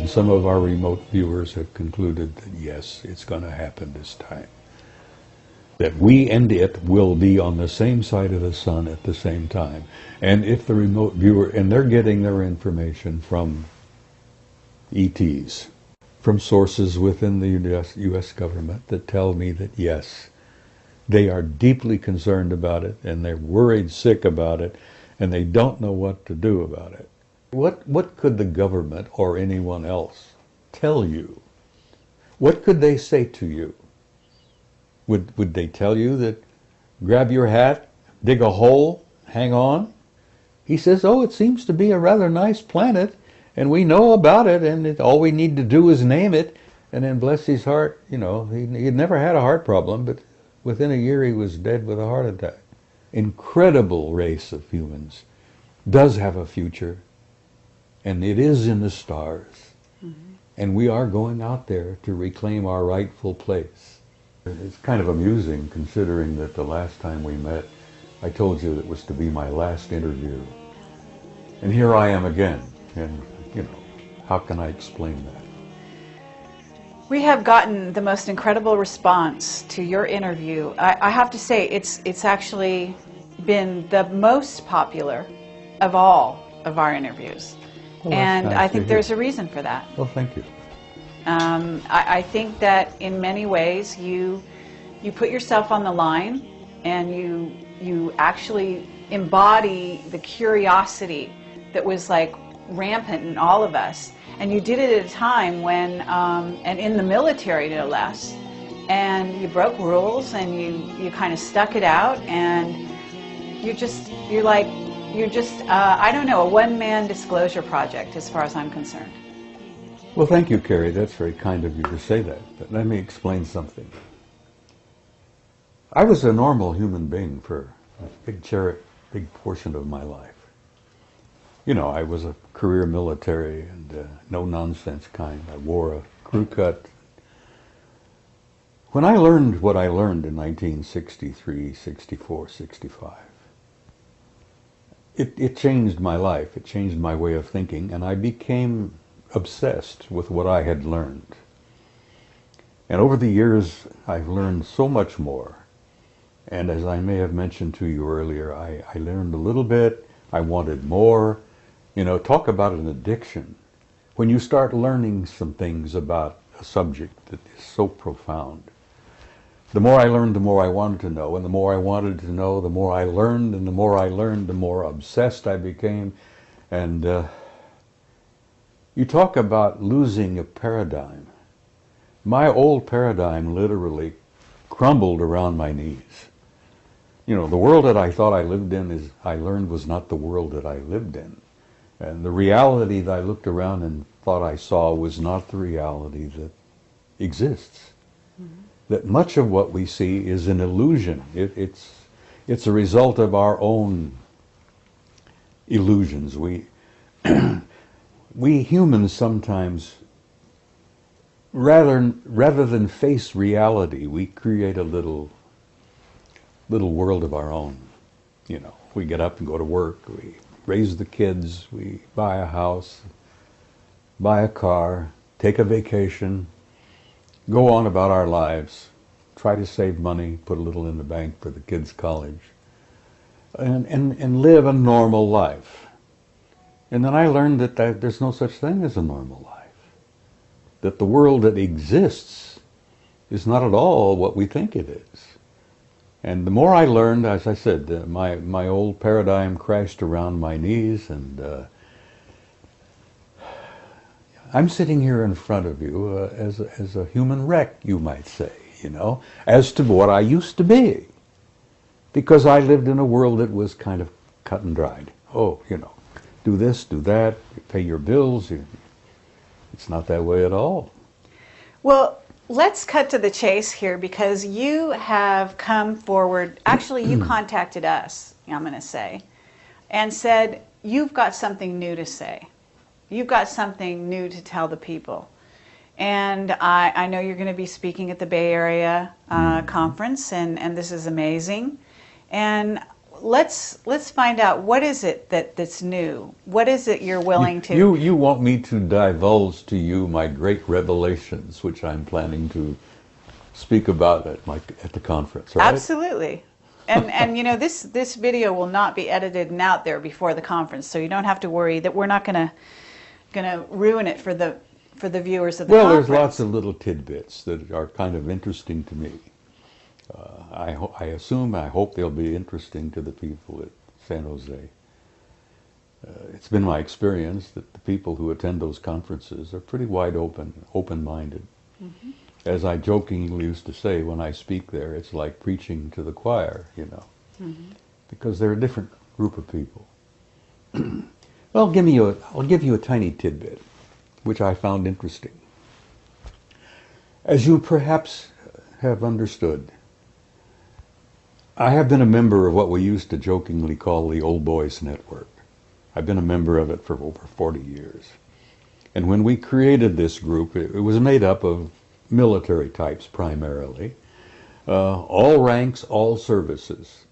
And some of our remote viewers have concluded that yes, it's going to happen this time. That we and it will be on the same side of the sun at the same time. And if the remote viewer, and they're getting their information from ETs, from sources within the US government that tell me that yes, they are deeply concerned about it, and they're worried sick about it, and they don't know what to do about it. What could the government or anyone else tell you? What could they say to you? Would they tell you that grab your hat, dig a hole, hang on? He says, oh, it seems to be a rather nice planet, and we know about it, and all we need to do is name it. And then bless his heart, you know, he'd never had a heart problem, but within a year he was dead with a heart attack. Incredible race of humans, does have a future, and it is in the stars. Mm-hmm. And we are going out there to reclaim our rightful place. It's kind of amusing considering that the last time we met, I told you it was to be my last interview. And here I am again, and you know, how can I explain that? We have gotten the most incredible response to your interview. I have to say, it's actually been the most popular of all of our interviews. Well, and nice I think to hear. there's a reason for that. Well, thank you. I think that in many ways you put yourself on the line, and you actually embody the curiosity that was like rampant in all of us. And you did it at a time when, and in the military no less, and you broke rules, and you kind of stuck it out, and you're just, I don't know, a one-man disclosure project as far as I'm concerned. Well, thank you, Carrie. That's very kind of you to say that. But let me explain something. I was a normal human being for a big portion of my life. You know, I was a career military and no-nonsense kind. I wore a crew cut. When I learned what I learned in 1963, 64, 65, it changed my life. It changed my way of thinking, and I became obsessed with what I had learned. And over the years, I've learned so much more. And as I may have mentioned to you earlier, I learned a little bit. I wanted more. You know, talk about an addiction. When you start learning some things about a subject that is so profound, the more I learned, the more I wanted to know. And the more I wanted to know, the more I learned. And the more I learned, the more obsessed I became. And you talk about losing a paradigm. My old paradigm literally crumbled around my knees. You know, the world that I thought I lived in, I learned was not the world that I lived in. And the reality that I looked around and thought I saw was not the reality that exists. Mm-hmm. That much of what we see is an illusion. It's a result of our own illusions. We humans sometimes, rather than face reality, we create a little world of our own. You know, we get up and go to work, we raise the kids, we buy a house, buy a car, take a vacation, go on about our lives, try to save money, put a little in the bank for the kids' college, and live a normal life. And then I learned that there's no such thing as a normal life. That the world that exists is not at all what we think it is. And the more I learned, as I said, my old paradigm crashed around my knees, and I'm sitting here in front of you as a human wreck, you might say, you know, as to what I used to be. Because I lived in a world that was kind of cut and dried. Oh, you know, do this, do that, you pay your bills. It's not that way at all. Well, let's cut to the chase here, because you have come forward. Actually, you contacted us, I'm going to say, and said, you've got something new to say. You've got something new to tell the people. And I know you're going to be speaking at the Bay Area conference, and this is amazing. And let's find out, what is it that's new? What is it you're willing to... You want me to divulge to you my great revelations, which I'm planning to speak about at the conference, right? Absolutely. And you know, this video will not be edited and out there before the conference, so you don't have to worry that we're not gonna ruin it for the viewers of the conference. Well, there's lots of little tidbits that are kind of interesting to me. I hope they'll be interesting to the people at San Jose. It's been my experience that the people who attend those conferences are pretty wide open-minded. Mm-hmm. As I jokingly used to say when I speak there, it's like preaching to the choir, you know, because they're a different group of people. Well, I'll give you a tiny tidbit, which I found interesting. As you perhaps have understood, I have been a member of what we used to jokingly call the Old Boys Network. I've been a member of it for over 40 years. And when we created this group, it was made up of military types primarily, all ranks, all services.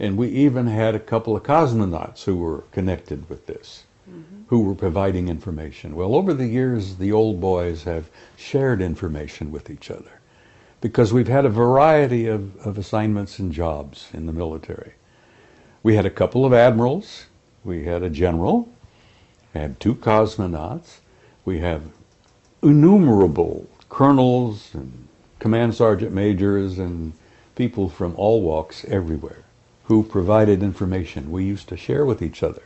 And we even had a couple of cosmonauts who were connected with this, who were providing information. Well, over the years, the old boys have shared information with each other, because we've had a variety of assignments and jobs in the military. We had a couple of admirals, we had a general, we had 2 cosmonauts, we have innumerable colonels and command sergeant majors and people from all walks everywhere who provided information we used to share with each other.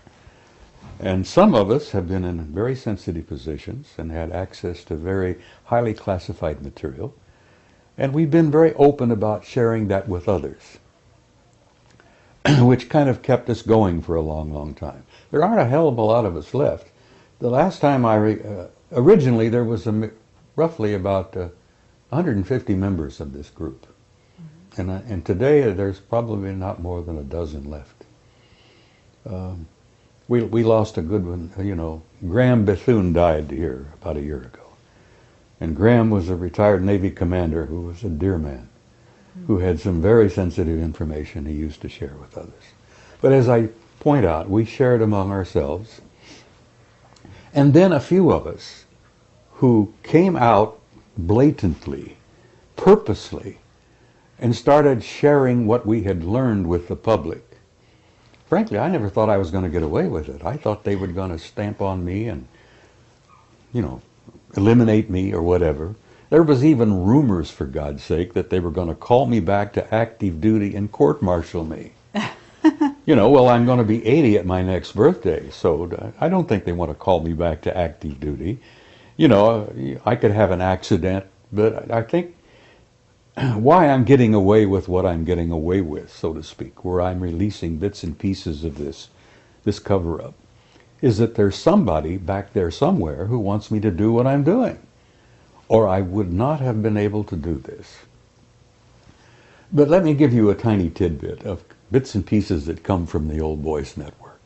And some of us have been in very sensitive positions and had access to very highly classified material, and we've been very open about sharing that with others, which kind of kept us going for a long, long time. There aren't a hell of a lot of us left. The last time originally there was roughly about 150 members of this group. And today there's probably not more than a dozen left. We lost a good one, you know. Graham Bethune died here about a year ago. And Graham was a retired Navy commander who was a dear man, who had some very sensitive information he used to share with others. But as I point out, we shared among ourselves. And then a few of us who came out blatantly, purposely, and started sharing what we had learned with the public. Frankly, I never thought I was going to get away with it. I thought they were going to stamp on me and, you know, eliminate me or whatever. There was even rumors, for God's sake, that they were going to call me back to active duty and court-martial me. You know, well, I'm going to be 80 at my next birthday, so I don't think they want to call me back to active duty. You know, I could have an accident, but I think why I'm getting away with what I'm getting away with, so to speak, where I'm releasing bits and pieces of this cover-up, is that there's somebody back there somewhere who wants me to do what I'm doing, or I would not have been able to do this. But let me give you a tiny tidbit of bits and pieces that come from the Old Boys Network.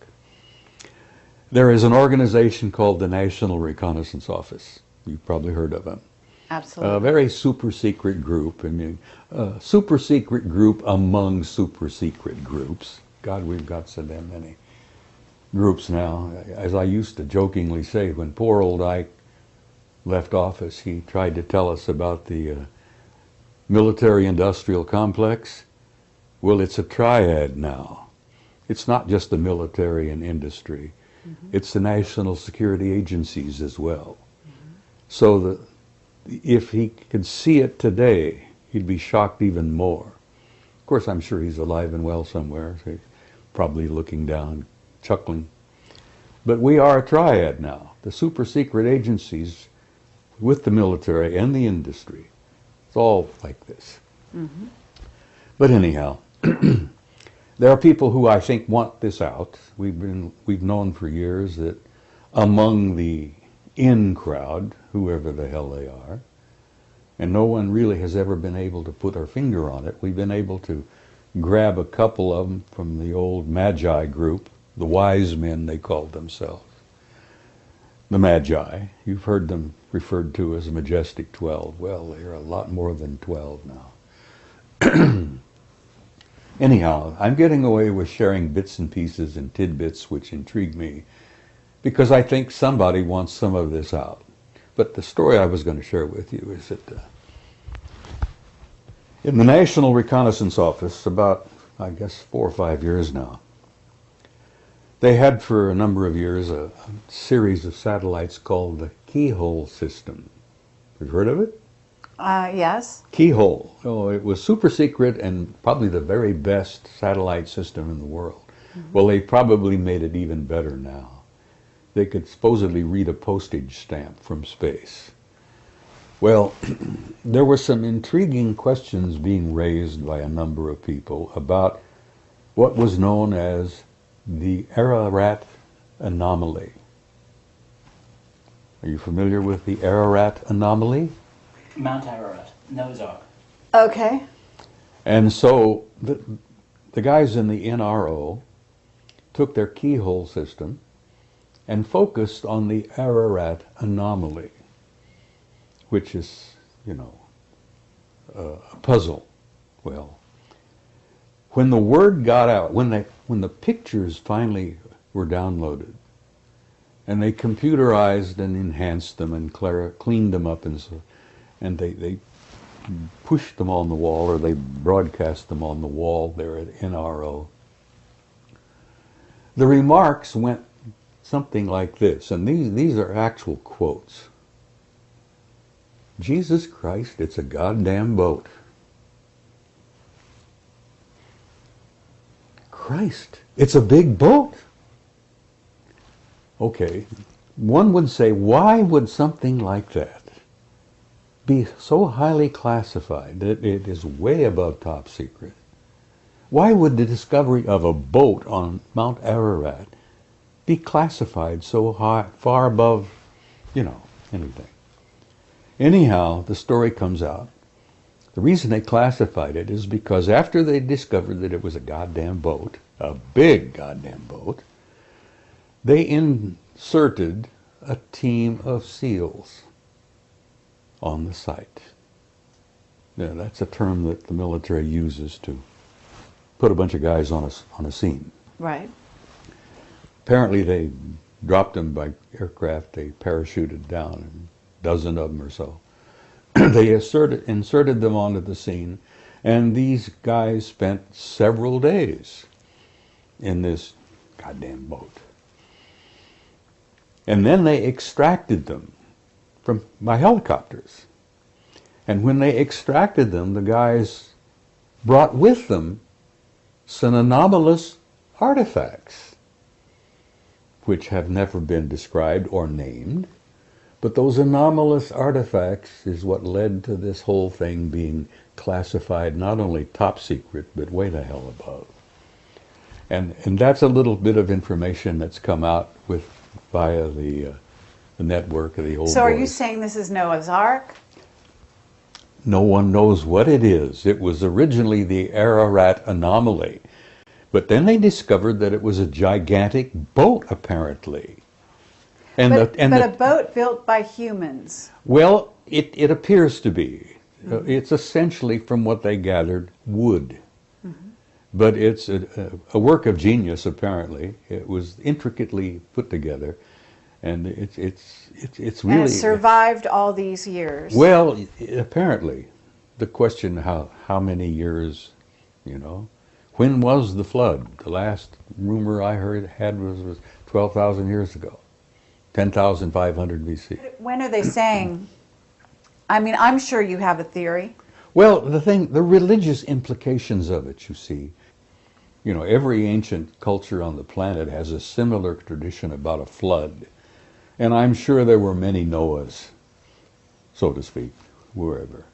There is an organization called the National Reconnaissance Office. You've probably heard of them. Absolutely. A very super secret group. I mean, super secret group among super secret groups. God, we've got so damn many groups now. As I used to jokingly say, when poor old Ike left office, he tried to tell us about the military-industrial complex. Well, it's a triad now. It's not just the military and industry. It's the national security agencies as well. So if he could see it today, he'd be shocked even more. Of course, I'm sure he's alive and well somewhere. So he's probably looking down, chuckling. But we are a triad now. The super secret agencies with the military and the industry. It's all like this. But anyhow, there are people who I think want this out. We've known for years that among the in crowd, whoever the hell they are. And no one really has ever been able to put our finger on it. We've been able to grab a couple of them from the old Magi group, the wise men they called themselves. The Magi, you've heard them referred to as Majestic 12. Well, they're a lot more than 12 now. Anyhow, I'm getting away with sharing bits and pieces and tidbits which intrigue me because I think somebody wants some of this out. But the story I was going to share with you is that in the National Reconnaissance Office, about, I guess, 4 or 5 years now, they had for a number of years a series of satellites called the Keyhole system. Have you heard of it? Yes. Keyhole. Oh, it was super secret and probably the very best satellite system in the world. Mm-hmm. Well, they probably made it even better now. They could supposedly read a postage stamp from space. Well, there were some intriguing questions being raised by a number of people about what was known as the Ararat anomaly. Are you familiar with the Ararat anomaly? Mount Ararat, Noah's Ark. Okay. And so the guys in the NRO took their keyhole system and focused on the Ararat anomaly, which is, you know, a puzzle. Well, when the word got out, when the pictures finally were downloaded, and they computerized and enhanced them and cleaned them up, and they pushed them on the wall, or they broadcast them on the wall there at NRO, the remarks went something like this, and these are actual quotes. Jesus Christ, it's a goddamn boat. Christ, it's a big boat. Okay, one would say, why would something like that be so highly classified that it is way above top secret? Why would the discovery of a boat on Mount Ararat be classified so high, far above, you know, anything? Anyhow, the story comes out. The reason they classified it is because after they discovered that it was a goddamn boat, a big goddamn boat, they inserted a team of SEALs on the site. Now, that's a term that the military uses to put a bunch of guys on a scene. Right. Apparently they dropped them by aircraft, they parachuted down, a dozen of them or so. They inserted them onto the scene, and these guys spent several days in this goddamn boat. And then they extracted them by helicopters. And when they extracted them, the guys brought with them some anomalous artifacts, which have never been described or named. But those anomalous artifacts is what led to this whole thing being classified not only top secret, but way the hell above. And that's a little bit of information that's come out via the network of the old So are boys. you saying this is Noah's Ark? No one knows what it is. It was originally the Ararat anomaly. But then they discovered that it was a gigantic boat, apparently. And But a boat built by humans. Well, it appears to be. It's essentially, from what they gathered, wood. Mm-hmm. But it's a work of genius, apparently. It was intricately put together, and it's really... And it survived all these years. Well, apparently. The question, how many years, you know? When was the flood? The last rumor I had was 12,000 years ago. 10,500 BC. When are they saying? I mean, I'm sure you have a theory. Well, the religious implications of it, you see. You know, every ancient culture on the planet has a similar tradition about a flood. And I'm sure there were many Noahs, so to speak, wherever.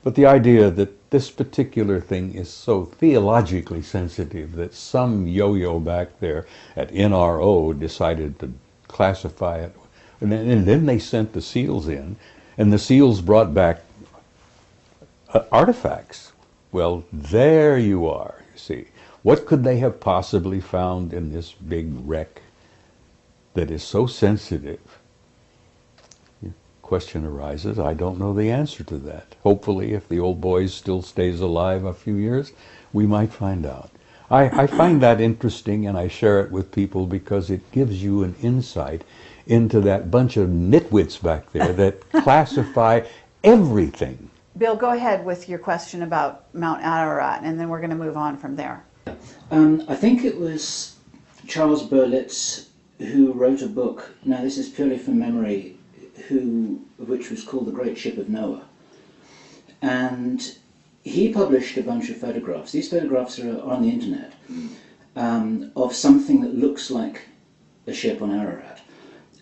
But the idea that this particular thing is so theologically sensitive that some yo-yo back there at NRO decided to classify it. And then they sent the SEALs in, and the SEALs brought back artifacts. Well, there you are, you see. What could they have possibly found in this big wreck that is so sensitive? Question arises, I don't know the answer to that. Hopefully, if the old boy still stays alive a few years, we might find out. I find that interesting, and I share it with people because it gives you an insight into that bunch of nitwits back there that classify everything. Bill, go ahead with your question about Mount Ararat, and then we're going to move on from there. I think it was Charles Berlitz who wrote a book, now this is purely from memory, which was called The Great Ship of Noah. And he published a bunch of photographs. These photographs are on the internet, of something that looks like a ship on Ararat.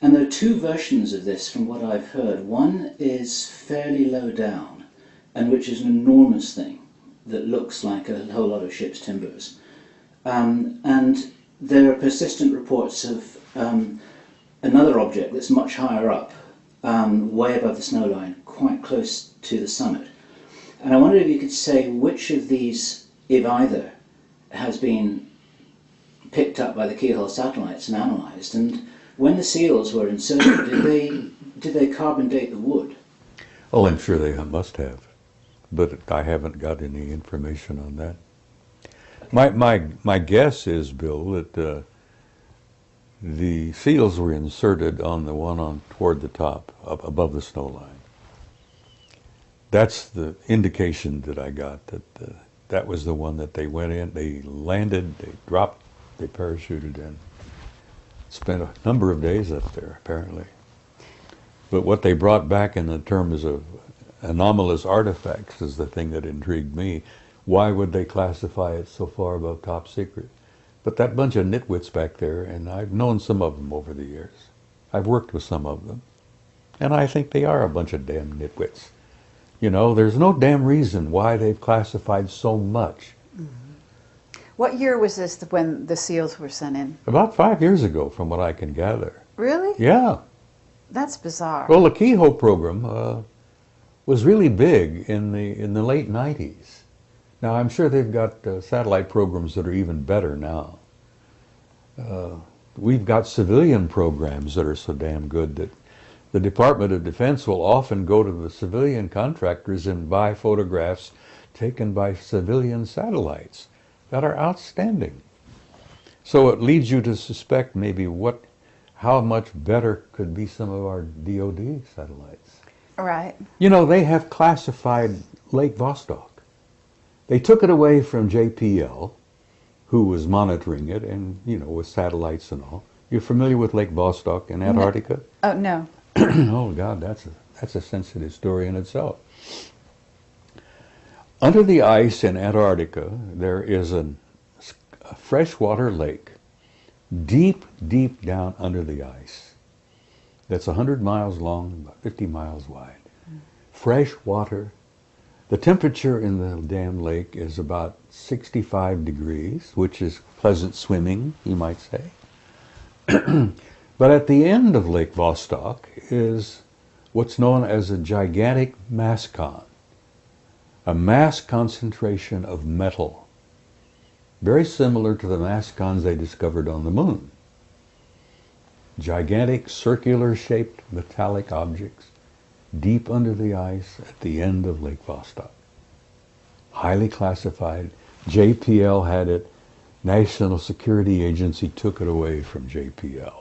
And there are two versions of this from what I've heard. One is fairly low down, and which is an enormous thing that looks like a whole lot of ship's timbers. And there are persistent reports of another object that's much higher up, way above the snow line, quite close to the summit. And I wondered if you could say which of these, if either, has been picked up by the keyhole satellites and analysed. And when the seals were inserted, did they carbon date the wood? Well, I'm sure they must have, but I haven't got any information on that. My guess is, Bill, that the seals were inserted on the one on toward the top, up above the snow line. That's the indication that I got, that that was the one that they went in, they landed, they dropped, they parachuted in. Spent a number of days up there, apparently. But what they brought back in the terms of anomalous artifacts is the thing that intrigued me. Why would they classify it so far above top secret? But that bunch of nitwits back there, and I've known some of them over the years. I've worked with some of them. And I think they are a bunch of damn nitwits. You know, there's no damn reason why they've classified so much. What year was this when the SEALs were sent in? About 5 years ago, from what I can gather. Really? Yeah. That's bizarre. Well, the Keyhole program was really big in the late 90s. Now, I'm sure they've got satellite programs that are even better now. We've got civilian programs that are so damn good that the Department of Defense will often go to the civilian contractors and buy photographs taken by civilian satellites that are outstanding. So it leads you to suspect maybe how much better could be some of our DoD satellites. Right. You know, they have classified Lake Vostok. They took it away from JPL, who was monitoring it, and, you know, with satellites and all. You're familiar with Lake Vostok in Antarctica? No. Oh, no. Oh, God, that's a sensitive story in itself. Under the ice in Antarctica, there is a freshwater lake, deep, deep down under the ice. That's 100 miles long, about 50 miles wide. Fresh water. The temperature in the damn lake is about 65 degrees, which is pleasant swimming, you might say. But at the end of Lake Vostok is what's known as a gigantic mass con, a mass concentration of metal, very similar to the mass cons they discovered on the moon. Gigantic circular-shaped metallic objects deep under the ice at the end of Lake Vostok. Highly classified. JPL had it. National Security Agency took it away from JPL.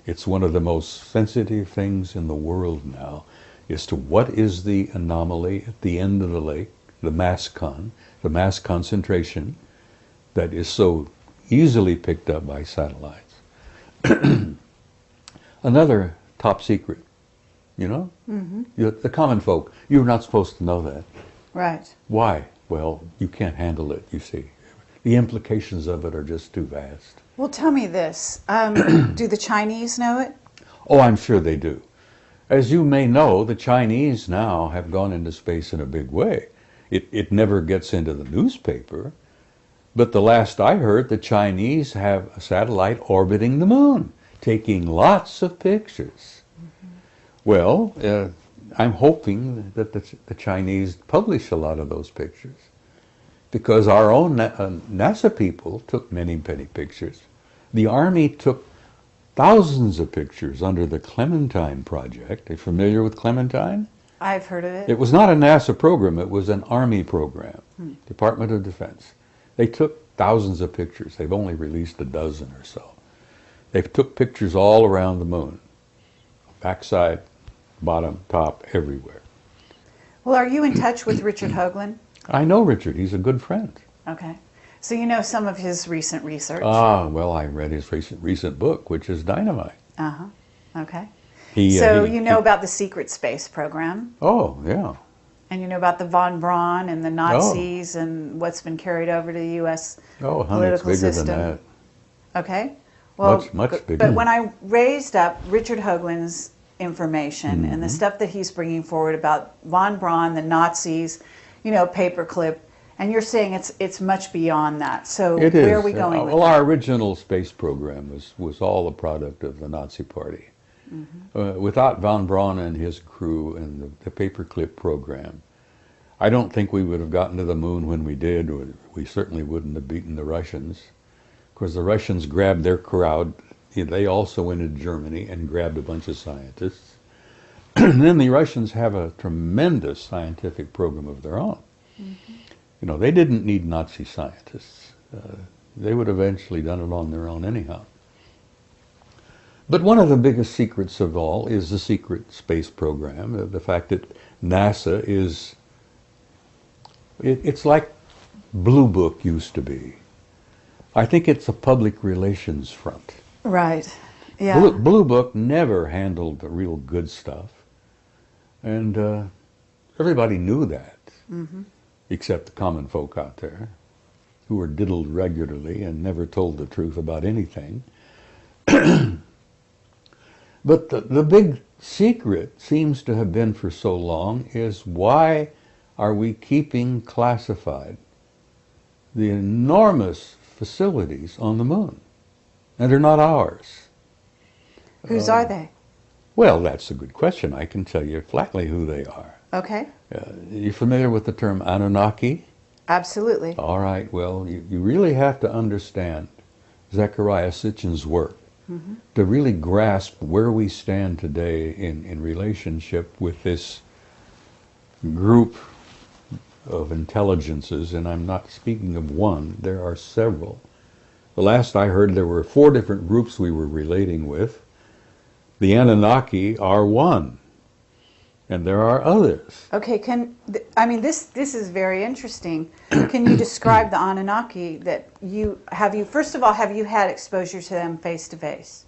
It's one of the most sensitive things in the world now as to what is the anomaly at the end of the lake, the mass concentration that is so easily picked up by satellites. Another top secret, you know? The common folk, you're not supposed to know that. Right. Why? Well, you can't handle it, you see. The implications of it are just too vast. Well, tell me this. Do the Chinese know it? Oh, I'm sure they do. As you may know, the Chinese now have gone into space in a big way. It never gets into the newspaper, but the last I heard, the Chinese have a satellite orbiting the moon. taking lots of pictures. Well, I'm hoping that the Chinese publish a lot of those pictures, because our own NASA people took many, many pictures. The Army took thousands of pictures under the Clementine Project. Are you familiar with Clementine? I've heard of it. It was not a NASA program, it was an Army program, Department of Defense. They took thousands of pictures. They've only released a dozen or so. They took pictures all around the moon, backside, bottom, top, everywhere. Well, are you in touch with Richard Hoagland? I know Richard. He's a good friend. Okay. So you know some of his recent research? Well, I read his recent book, which is dynamite. Uh-huh. Okay. He, you know about the secret space program, Oh, yeah. and you know about the von Braun and the Nazis and what's been carried over to the U.S. Oh, honey, it's political bigger system. than that. Okay. Well, Much bigger. But when I raised up Richard Hoagland's information and Mm-hmm. the stuff that he's bringing forward about von Braun, the Nazis, you know, paperclip, and you're saying it's much beyond that. So It is. where are we going with well, that? our original space program was all a product of the Nazi Party. Without von Braun and his crew and the paperclip program, I don't think we would have gotten to the moon when we did. Or we certainly wouldn't have beaten the Russians. Because the Russians grabbed their crowd. They also went into Germany and grabbed a bunch of scientists. And then the Russians have a tremendous scientific program of their own. You know, they didn't need Nazi scientists. They would have eventually done it on their own anyhow. But one of the biggest secrets of all is the secret space program, the fact that NASA is, it's like Blue Book used to be. I think it's a public relations front. Right. Yeah. Blue Book never handled the real good stuff. And everybody knew that, except the common folk out there, who were diddled regularly and never told the truth about anything. But the big secret seems to have been for so long is, why are we keeping classified the enormous facilities on the moon? And they're not ours. Whose are they? Well, that's a good question. I can tell you flatly who they are. Okay. You familiar with the term Anunnaki? Absolutely. All right, well, you really have to understand Zecharia Sitchin's work to really grasp where we stand today in relationship with this group of intelligences, and I'm not speaking of one, there are several. The last I heard, there were 4 different groups we were relating with. The Anunnaki are one, and there are others. Okay, this is very interesting. Can you describe the Anunnaki that first of all, have you had exposure to them face to face?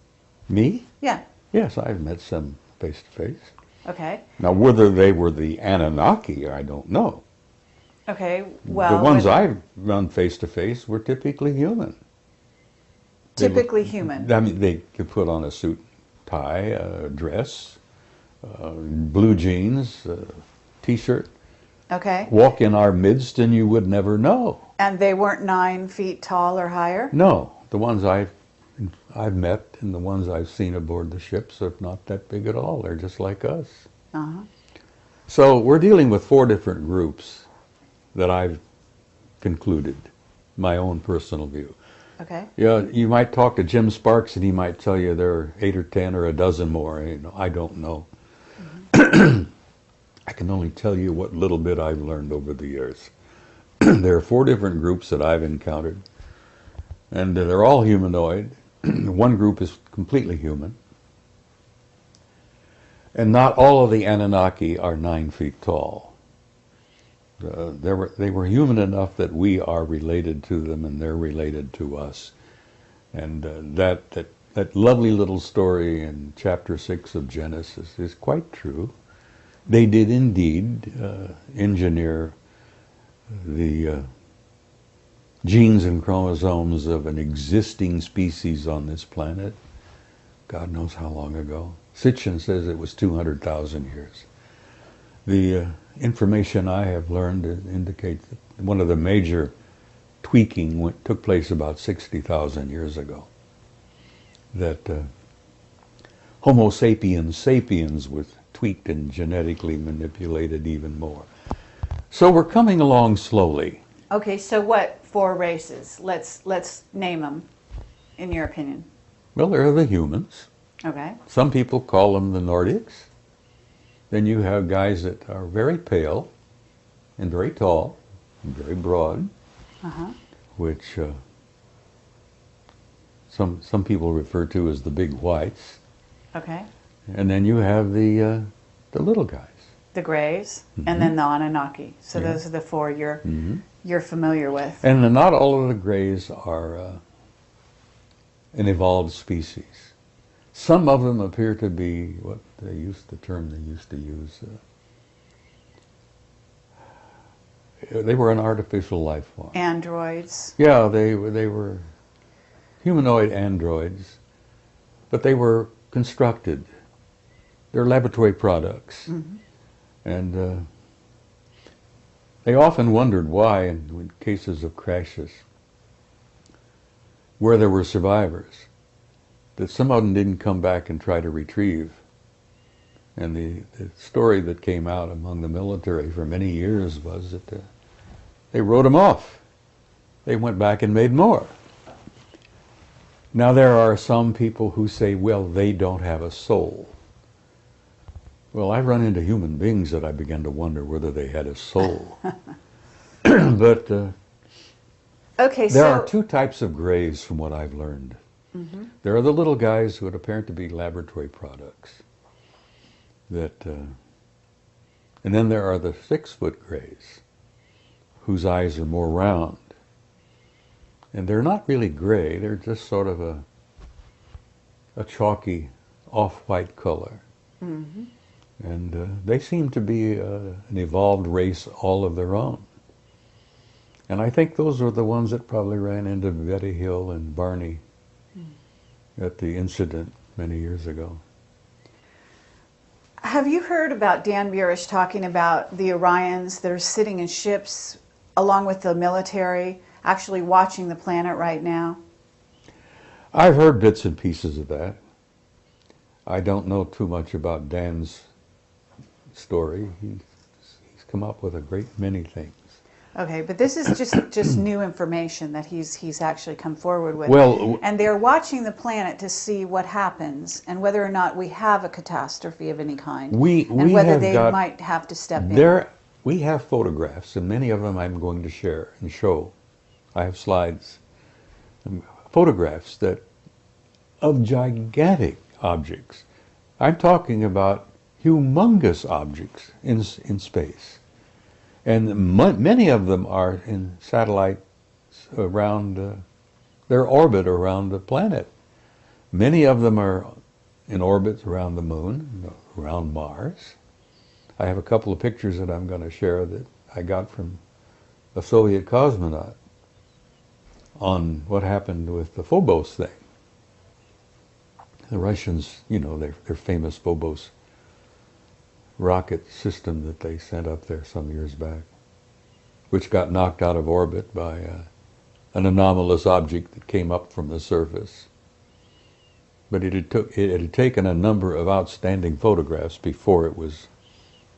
Me? Yeah. Yes, I've met some face to face. Okay. Now, whether they were the Anunnaki, I don't know. Okay, well. The ones I've run face to face were typically human. Typically human. I mean, they could put on a suit, tie, a dress, blue jeans, T-shirt, Okay. walk in our midst, and you would never know. And they weren't 9 feet tall or higher? No, the ones I've met and the ones I've seen aboard the ships are not that big at all. They're just like us. Uh-huh. So we're dealing with 4 different groups that I've concluded, my own personal view. Okay. Yeah, you might talk to Jim Sparks and he might tell you there are 8 or 10 or a dozen more. You know, I don't know. I can only tell you what little bit I've learned over the years. There are 4 different groups that I've encountered, and they're all humanoid. One group is completely human. And not all of the Anunnaki are 9 feet tall. They were human enough that we are related to them and they're related to us. And that lovely little story in chapter 6 of Genesis is quite true. They did indeed engineer the genes and chromosomes of an existing species on this planet. God knows how long ago. Sitchin says it was 200,000 years. The information I have learned indicates that one of the major tweaking took place about 60,000 years ago. That Homo sapiens sapiens was tweaked and genetically manipulated even more. So we're coming along slowly. Okay, so what 4 races? Let's name them, in your opinion. Well, there are the humans. Okay. Some people call them the Nordics. Then you have guys that are very pale and very tall and very broad, which some people refer to as the big whites. Okay. And then you have the little guys. The Greys, and then the Anunnaki. So those are the 4 you're familiar with. And not all of the Greys are an evolved species. Some of them appear to be what they used to use. They were an artificial life form. Androids. Yeah, they were humanoid androids, but they were constructed. They're laboratory products. And they often wondered why, in cases of crashes, where there were survivors, that some of them didn't come back and try to retrieve. And the story that came out among the military for many years was that they wrote them off. They went back and made more. Now there are some people who say, well, they don't have a soul. Well, I've run into human beings that I began to wonder whether they had a soul. But Okay, there so are 2 types of Greys from what I've learned. There are the little guys who would appear to be laboratory products. And then there are the 6-foot Greys, whose eyes are more round. And they're not really gray, they're just sort of a chalky off-white color. And they seem to be an evolved race all of their own. And I think those are the ones that probably ran into Betty Hill and Barney at the incident many years ago. have you heard about Dan Burish talking about the Orions that are sitting in ships along with the military, actually watching the planet right now? I've heard bits and pieces of that. I don't know too much about Dan's story. He's come up with a great many things. Okay, but this is just new information that he's actually come forward with. Well, and they're watching the planet to see what happens and whether or not we have a catastrophe of any kind, and whether they might have to step in. We have photographs, and many of them I'm going to share and show. I have slides, photographs of gigantic objects. I'm talking about humongous objects in space. And many of them are in satellites around their orbit around the planet. Many of them are in orbits around the moon, around Mars. I have a couple of pictures that I'm going to share that I got from a Soviet cosmonaut on what happened with the Phobos thing. The Russians, you know, their famous Phobos rocket system that they sent up there some years back, which got knocked out of orbit by an anomalous object that came up from the surface. But it had taken a number of outstanding photographs before it was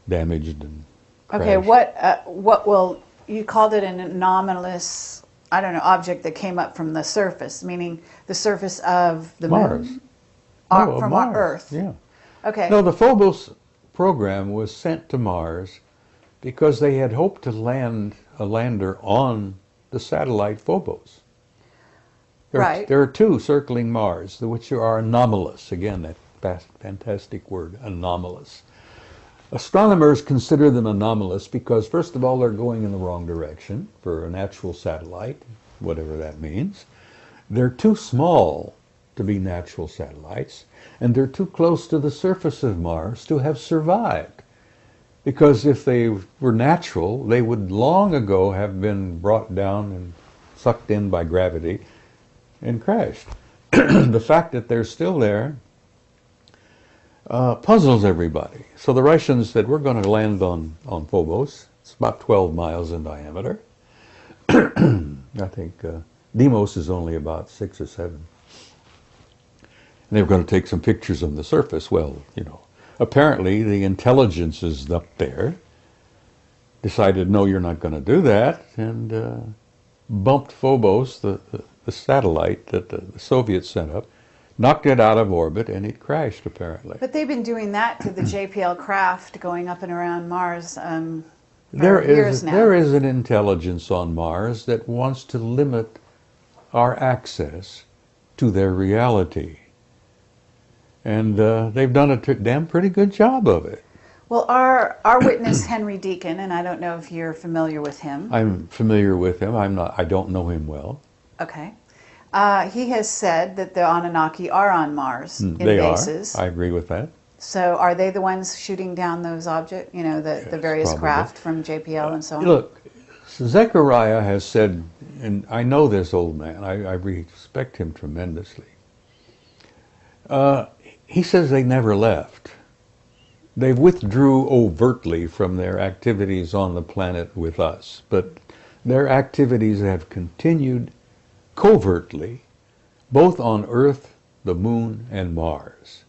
damaged and crashed. Okay, what will you called it an anomalous, I don't know, object that came up from the surface, meaning the surface of the Mars. moon? From Mars. Earth. Yeah. Okay. No, the Phobos program was sent to Mars because they had hoped to land a lander on the satellite Phobos. Right. There are 2 circling Mars, which are anomalous. Again, that fantastic word, anomalous. Astronomers consider them anomalous because, first of all, they're going in the wrong direction for a natural satellite, whatever that means. They're too small to be natural satellites, and they're too close to the surface of Mars to have survived. Because if they were natural, they would long ago have been brought down and sucked in by gravity and crashed. The fact that they're still there puzzles everybody. So the Russians said, we're going to land on Phobos. It's about 12 miles in diameter. I think Deimos is only about 6 or 7. And they were going to take some pictures on the surface. Well, apparently the intelligence is up there. Decided, no, you're not going to do that, and bumped Phobos, the satellite that the Soviets sent up, knocked it out of orbit, and it crashed, apparently. But they've been doing that to the JPL craft going up and around Mars for years now. There is an intelligence on Mars that wants to limit our access to their reality. And they've done a damn pretty good job of it. Well, our witness, Henry Deacon, and I don't know if you're familiar with him. I'm familiar with him. I don't know him well. Okay. He has said that the Anunnaki are on Mars in They bases. are. I agree with that. So are they the ones shooting down those objects, the various probably. Craft from JPL and so on? Look, Zechariah has said, and I know this old man, I respect him tremendously. He says they never left. They withdrew overtly from their activities on the planet with us, but their activities have continued covertly, both on Earth, the Moon, and Mars.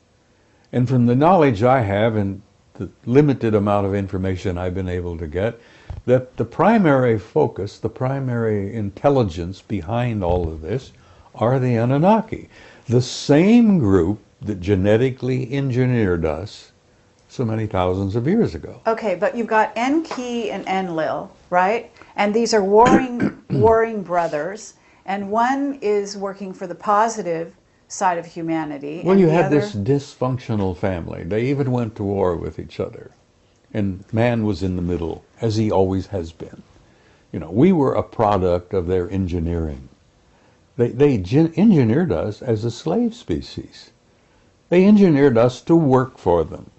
And from the knowledge I have and the limited amount of information I've been able to get, that the primary focus, the primary intelligence behind all of this are the Anunnaki, the same group that genetically engineered us so many thousands of years ago. Okay, but you've got Enki and Enlil, right? And these are warring brothers, and one is working for the positive side of humanity. Well, and you the had other... this dysfunctional family. They even went to war with each other. And man was in the middle, as he always has been. We were a product of their engineering. They engineered us as a slave species. They engineered us to work for them.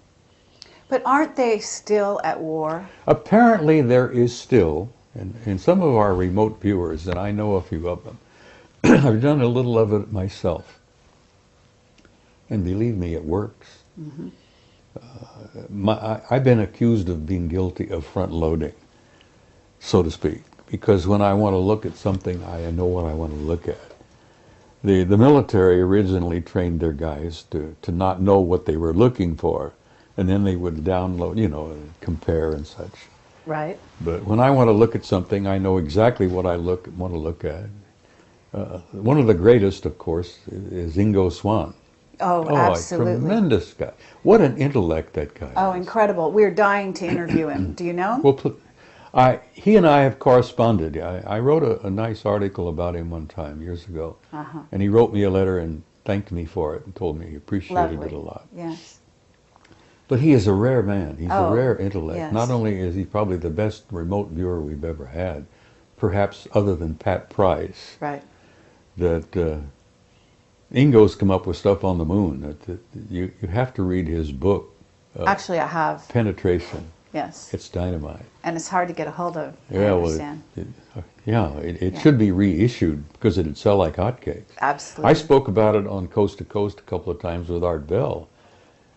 But aren't they still at war? Apparently there is still, and some of our remote viewers, and I know a few of them, I've done a little of it myself. And believe me, it works. Mm-hmm. I've been accused of being guilty of front-loading, so to speak, because when I want to look at something, I know what I want to look at. The military originally trained their guys to not know what they were looking for, and then they would download, and compare and such. Right. But when I want to look at something, I know exactly what I want to look at. One of the greatest, of course, is Ingo Swann. Oh, absolutely. A tremendous guy. What an intellect that guy Oh, is. incredible. We're dying to interview him. Do you know him? Well, he and I have corresponded. I wrote a nice article about him one time, years ago. Uh-huh. And he wrote me a letter and thanked me for it and told me he appreciated Lovely. it a lot. Yes. But he is a rare man. He's a rare intellect. Yes. Not only is he probably the best remote viewer we've ever had, perhaps other than Pat Price, Right. that Ingo's come up with stuff on the moon. That you have to read his book. Actually, I have. Penetration. Yes. It's dynamite. And it's hard to get a hold of, I Yeah, understand. It should be reissued because it'd sell like hotcakes. Absolutely. I spoke about it on Coast to Coast a couple of times with Art Bell.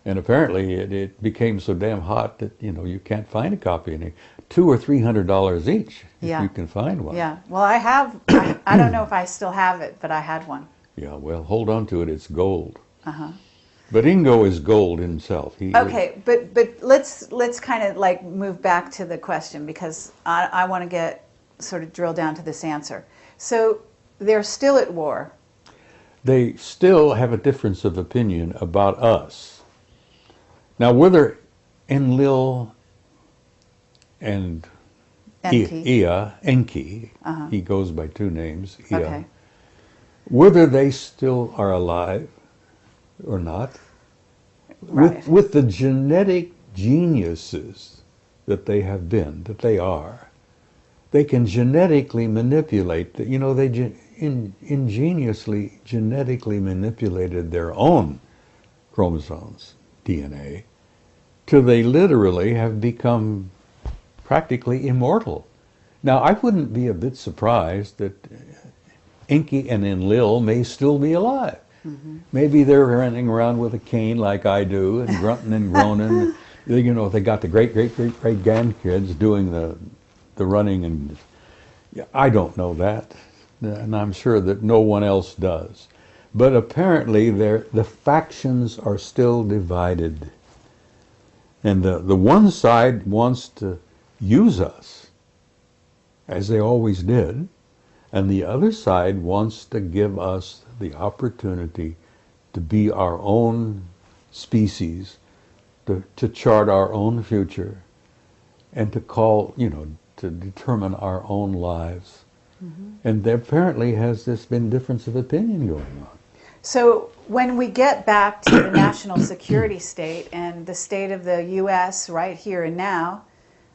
And apparently it became so damn hot that, you can't find a copy. And $200 or $300 each if you can find one. Yeah. Well, I have, I don't know if I still have it, but I had one. Yeah, well, hold on to it. It's gold. Uh-huh. But Ingo is gold himself. Okay, but let's kind of like move back to the question, because I want to get sort of drill down to this answer. So they're still at war. They still have a difference of opinion about us. Now, whether Enlil and Enki, he goes by two names, Okay. whether they still are alive or not, Right. with the genetic geniuses that they have been, that they are, they can genetically manipulate, they ingeniously genetically manipulated their own chromosomes, DNA, till they literally have become practically immortal. Now, I wouldn't be a bit surprised that Enki and Enlil may still be alive. Mm-hmm. Maybe they're running around with a cane like I do, and grunting and groaning. They got the great grandkids doing the running, and I don't know that, and I'm sure that no one else does. But apparently the factions are still divided. And the one side wants to use us, as they always did, and the other side wants to give us the opportunity to be our own species, to chart our own future, and to call, to determine our own lives. Mm-hmm. And there apparently has this been difference of opinion going on. So when we get back to the national security state and the state of the U.S. right here and now,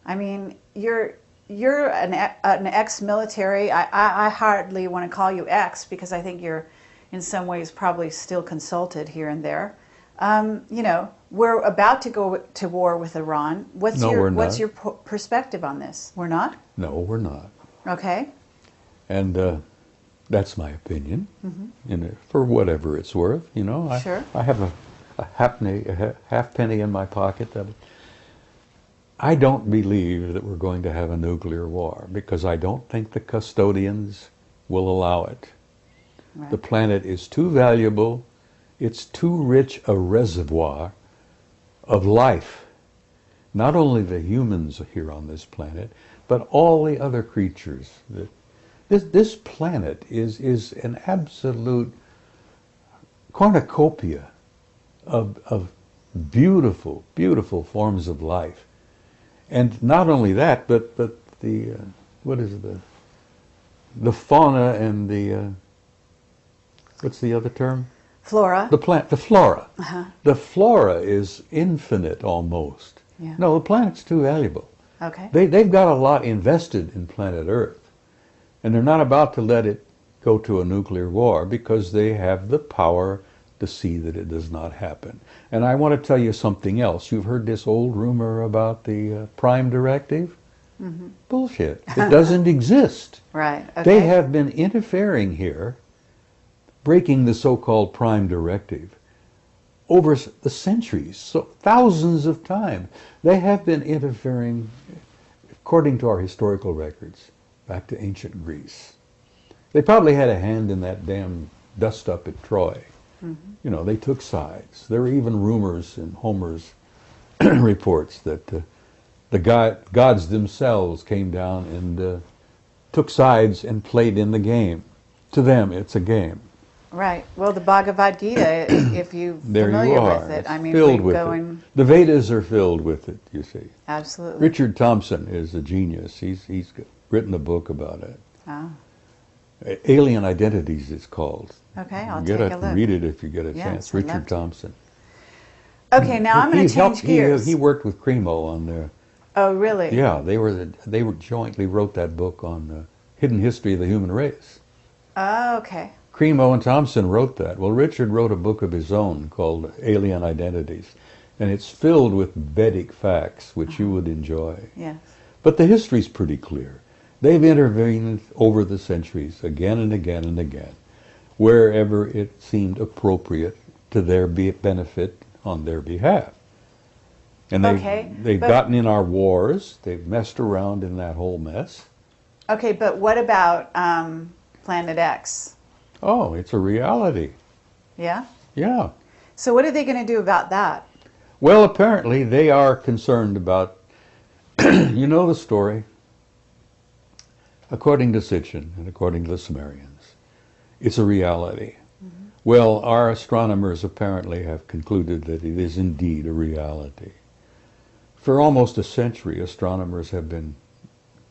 I mean, you're an ex-military. I hardly want to call you ex because I think you're in some ways probably still consulted here and there. We're about to go to war with Iran. What's your perspective on this? We're not? No, we're not. Okay. And that's my opinion. Mm-hmm. For whatever it's worth, Sure. I have a half penny in my pocket that I don't believe that we're going to have a nuclear war because I don't think the custodians will allow it. Right. The planet is too valuable. It's too rich a reservoir of life. Not only the humans here on this planet, but all the other creatures. This planet is an absolute cornucopia of beautiful, beautiful forms of life. And not only that, but the the fauna and the what's the other term? Flora. The flora. Uh-huh. The flora is infinite almost. Yeah. No, the planet's too valuable. Okay. They've got a lot invested in planet Earth, and they're not about to let it go to a nuclear war because they have the power to see that it does not happen. And I want to tell you something else. You've heard this old rumor about the Prime Directive? Mm-hmm. Bullshit. It doesn't exist. Right. Okay. They have been interfering here, breaking the so-called Prime Directive over the centuries, so thousands of times. They have been interfering, according to our historical records, back to ancient Greece. They probably had a hand in that damn dust-up at Troy. Mm-hmm. They took sides. There were even rumors in Homer's reports that the gods themselves came down and took sides and played in the game. To them, it's a game. Right. Well, the Bhagavad Gita, if you're familiar with it, I mean, filled with it. The Vedas are filled with it, you see. Absolutely. Richard Thompson is a genius. He's written a book about it. Oh. Alien Identities, it's called. Okay, I'll take a look. Read it if you get a chance. Richard Thompson. Okay, now I'm going to change gears. He worked with Cremo on there. Oh, really? Yeah, they were jointly wrote that book on the hidden history of the human race. Oh, okay. Cremo and Thompson wrote that. Well, Richard wrote a book of his own called Alien Identities, and it's filled with Vedic facts, which you would enjoy. Yes. But the history's pretty clear. They've intervened over the centuries, again and again and again, wherever it seemed appropriate to their benefit on their behalf. And they've gotten in our wars. They've messed around in that whole mess. Okay, but what about Planet X? Oh, it's a reality. Yeah? Yeah. So what are they going to do about that? Well, apparently they are concerned about, you know the story. According to Sitchin and according to the Sumerians, it's a reality. Mm-hmm. Well, our astronomers apparently have concluded that it is indeed a reality. For almost a century, astronomers have been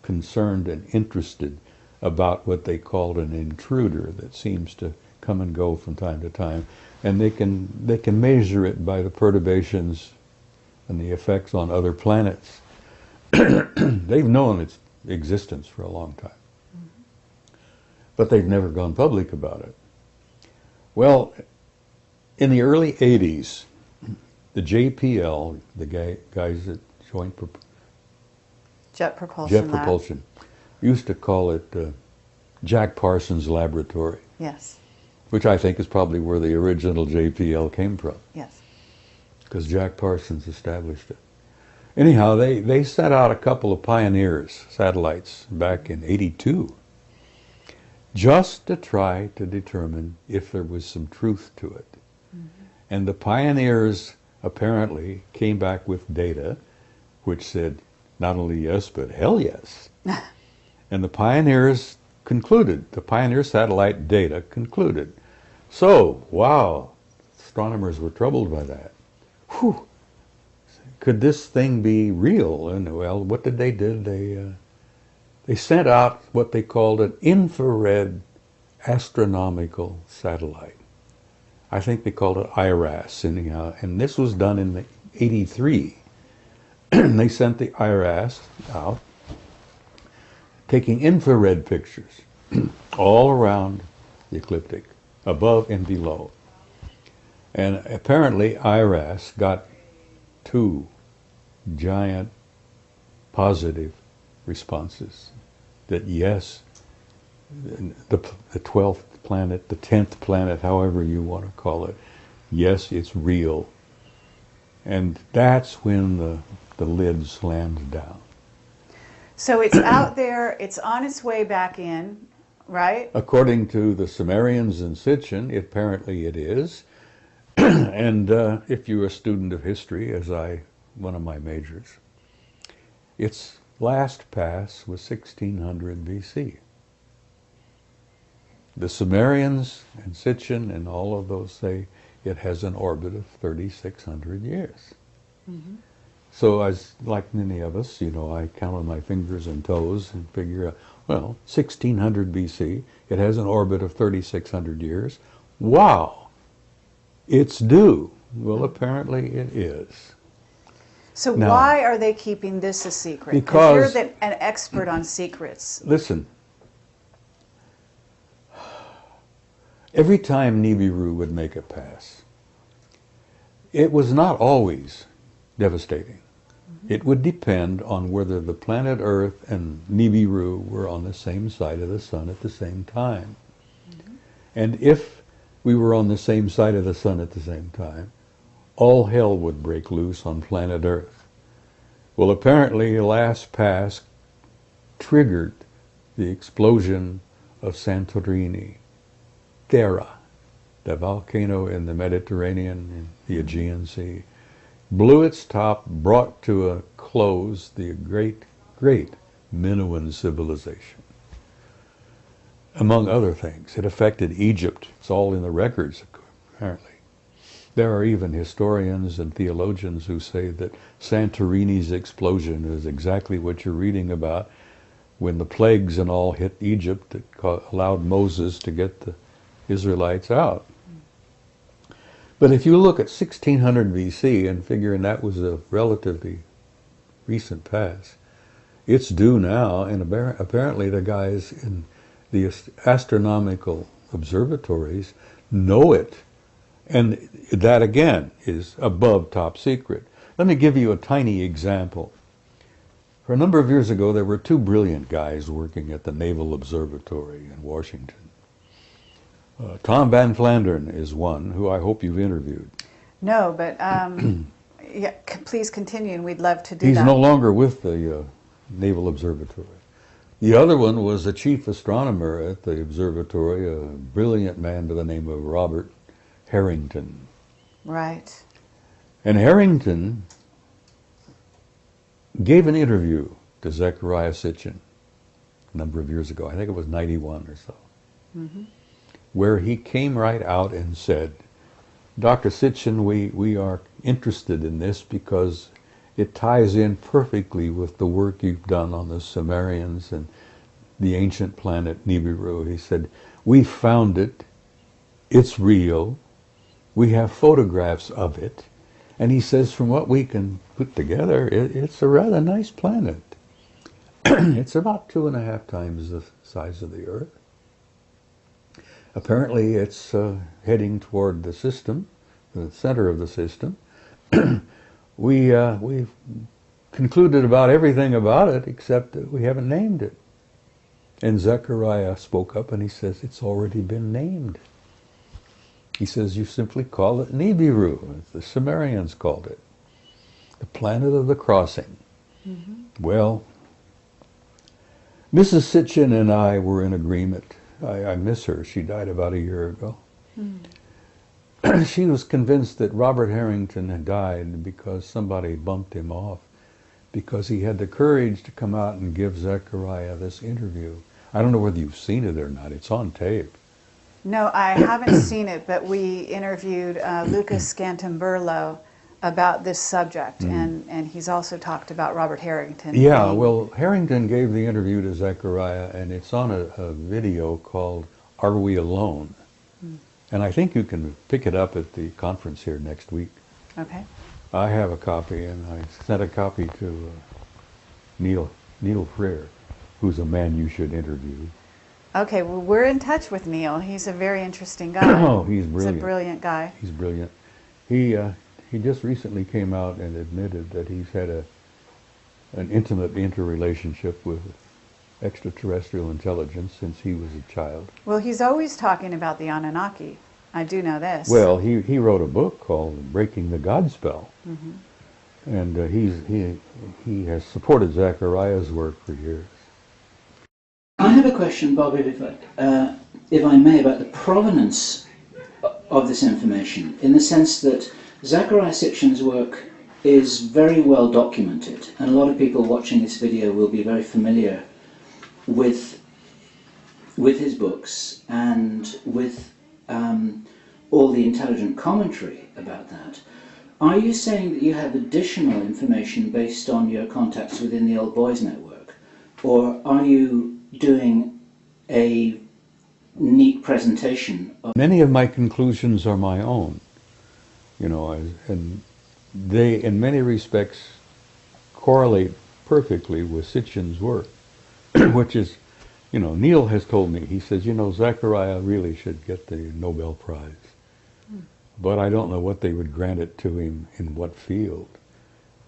concerned and interested about what they called an intruder that seems to come and go from time to time, and they can measure it by the perturbations and the effects on other planets. They've known its existence for a long time, but they've never gone public about it. Well, in the early 80s, the JPL, the guys at Jet Propulsion used to call it Jack Parsons Laboratory. Yes. Which I think is probably where the original JPL came from. Yes. Because Jack Parsons established it. Anyhow, they sent out a couple of Pioneers satellites back in '82. just to try to determine if there was some truth to it. And the pioneers apparently came back with data which said not only yes, but hell yes. And the pioneers concluded, the Pioneer satellite data concluded. So, wow, astronomers were troubled by that. Whew, could this thing be real? And well, what did they do? They sent out what they called an infrared astronomical satellite. I think they called it IRAS anyhow, and this was done in '83. They sent the IRAS out, taking infrared pictures all around the ecliptic, above and below. And apparently IRAS got 2 giant positive responses that yes, the 12th planet, the 10th planet, however you want to call it, yes, it's real. And that's when the lid slams down. So it's out there, it's on its way back in, right? According to the Sumerians in Sitchin, apparently it is. And if you're a student of history, as one of my majors, its last pass was 1600 BC. The Sumerians and Sitchin and all of those say it has an orbit of 3,600 years. Mm-hmm. So as like many of us, I count on my fingers and toes and figure out, well, 1600 BC, it has an orbit of 3,600 years. Wow, it's due. Well, apparently it is. So now, why are they keeping this a secret? Because you're an expert on secrets. Listen, every time Nibiru would make a pass, it was not always devastating. It would depend on whether the planet Earth and Nibiru were on the same side of the sun at the same time. And if we were on the same side of the sun at the same time, all hell would break loose on planet Earth. Well, apparently the last pass triggered the explosion of Santorini, Thera, the volcano in the Mediterranean and the Aegean Sea, blew its top, brought to a close the great Minoan civilization. Among other things, it affected Egypt. It's all in the records, apparently. There are even historians and theologians who say that Santorini's explosion is exactly what you're reading about when the plagues and all hit Egypt that allowed Moses to get the Israelites out. But if you look at 1600 BC and figuring that was a relatively recent pass, it's due now, and apparently the guys in the astronomical observatories know it. And that, again, is above top secret. Let me give you a tiny example. For a number of years ago, there were 2 brilliant guys working at the Naval Observatory in Washington. Tom Van Flandern is one who I hope you've interviewed. No, but yeah, please continue, and we'd love to do that. He's no longer with the Naval Observatory. The other one was the chief astronomer at the observatory, a brilliant man by the name of Robert Harrington. Right. And Harrington gave an interview to Zecharia Sitchin a number of years ago. I think it was 91 or so. Mm-hmm. Where he came right out and said, Dr. Sitchin, we are interested in this because it ties in perfectly with the work you've done on the Sumerians and the ancient planet Nibiru. He said, we found it, it's real, we have photographs of it, and he says from what we can put together, it's a rather nice planet. It's about 2.5 times the size of the Earth. Apparently it's heading toward the system, the center of the system. We've concluded about everything about it except that we haven't named it. And Zecharia spoke up and he says, it's already been named. He says, you simply call it Nibiru, as the Sumerians called it, the planet of the crossing. Mm-hmm. Well, Mrs. Sitchin and I were in agreement I miss her. She died about a year ago. She was convinced that Robert Harrington had died because somebody bumped him off, because he had the courage to come out and give Zechariah this interview. I don't know whether you've seen it or not. It's on tape. No, I haven't seen it, but we interviewed Lucas Scantamburlo about this subject, and he's also talked about Robert Harrington. Yeah, well, Harrington gave the interview to Zechariah, and it's on a video called Are We Alone? And I think you can pick it up at the conference here next week. Okay. I have a copy, and I sent a copy to Neil Freer, who's a man you should interview. Okay, well, we're in touch with Neil. He's a very interesting guy. Oh, he's brilliant. He's a brilliant guy. He's brilliant. He just recently came out and admitted that he's had an intimate interrelationship with extraterrestrial intelligence since he was a child. Well, he's always talking about the Anunnaki. I do know this. Well, he wrote a book called Breaking the God Spell. And he has supported Zechariah's work for years. I have a question, Bob, if I may, about the provenance of this information, in the sense that Zechariah Sitchin's work is very well documented, and a lot of people watching this video will be very familiar with his books and with all the intelligent commentary about that. Are you saying that you have additional information based on your contacts within the Old Boys Network, or are you doing a neat presentation of... Many of my conclusions are my own, and they, in many respects, correlate perfectly with Sitchin's work, which is, Neil has told me, he says, Zechariah really should get the Nobel Prize. But I don't know what they would grant it to him in what field.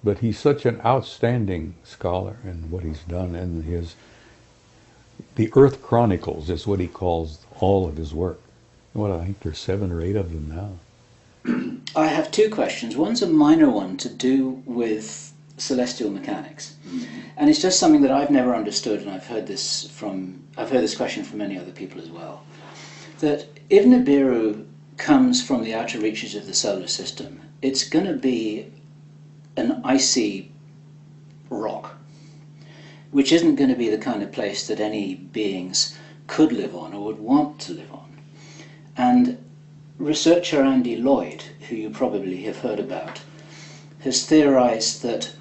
But he's such an outstanding scholar in what he's done, and the Earth Chronicles is what he calls all of his work. I think there's 7 or 8 of them now. I have 2 questions. One's a minor one to do with celestial mechanics. And it's just something that I've never understood, and I've heard this question from many other people as well. That if Nibiru comes from the outer reaches of the solar system, it's going to be an icy rock, which isn't going to be the kind of place that any beings could live on or would want to live on. And researcher Andy Lloyd, who you probably have heard about, has theorized that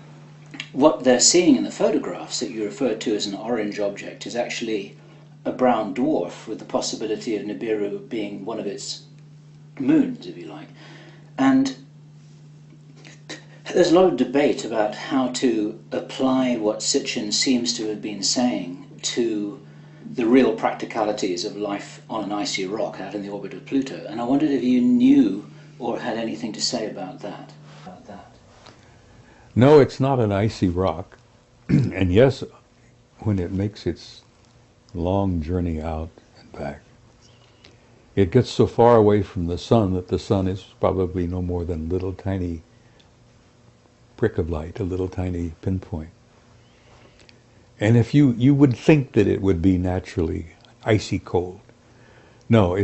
what they're seeing in the photographs that you referred to as an orange object is actually a brown dwarf, with the possibility of Nibiru being one of its moons, if you like. And there's a lot of debate about how to apply what Sitchin seems to have been saying to the real practicalities of life on an icy rock out in the orbit of Pluto. And I wondered if you knew or had anything to say about that. No, it's not an icy rock. And yes, when it makes its long journey out and back, it gets so far away from the sun that the sun is probably no more than a little tiny prick of light, a little tiny pinpoint. And if you would think that it would be naturally icy cold. No,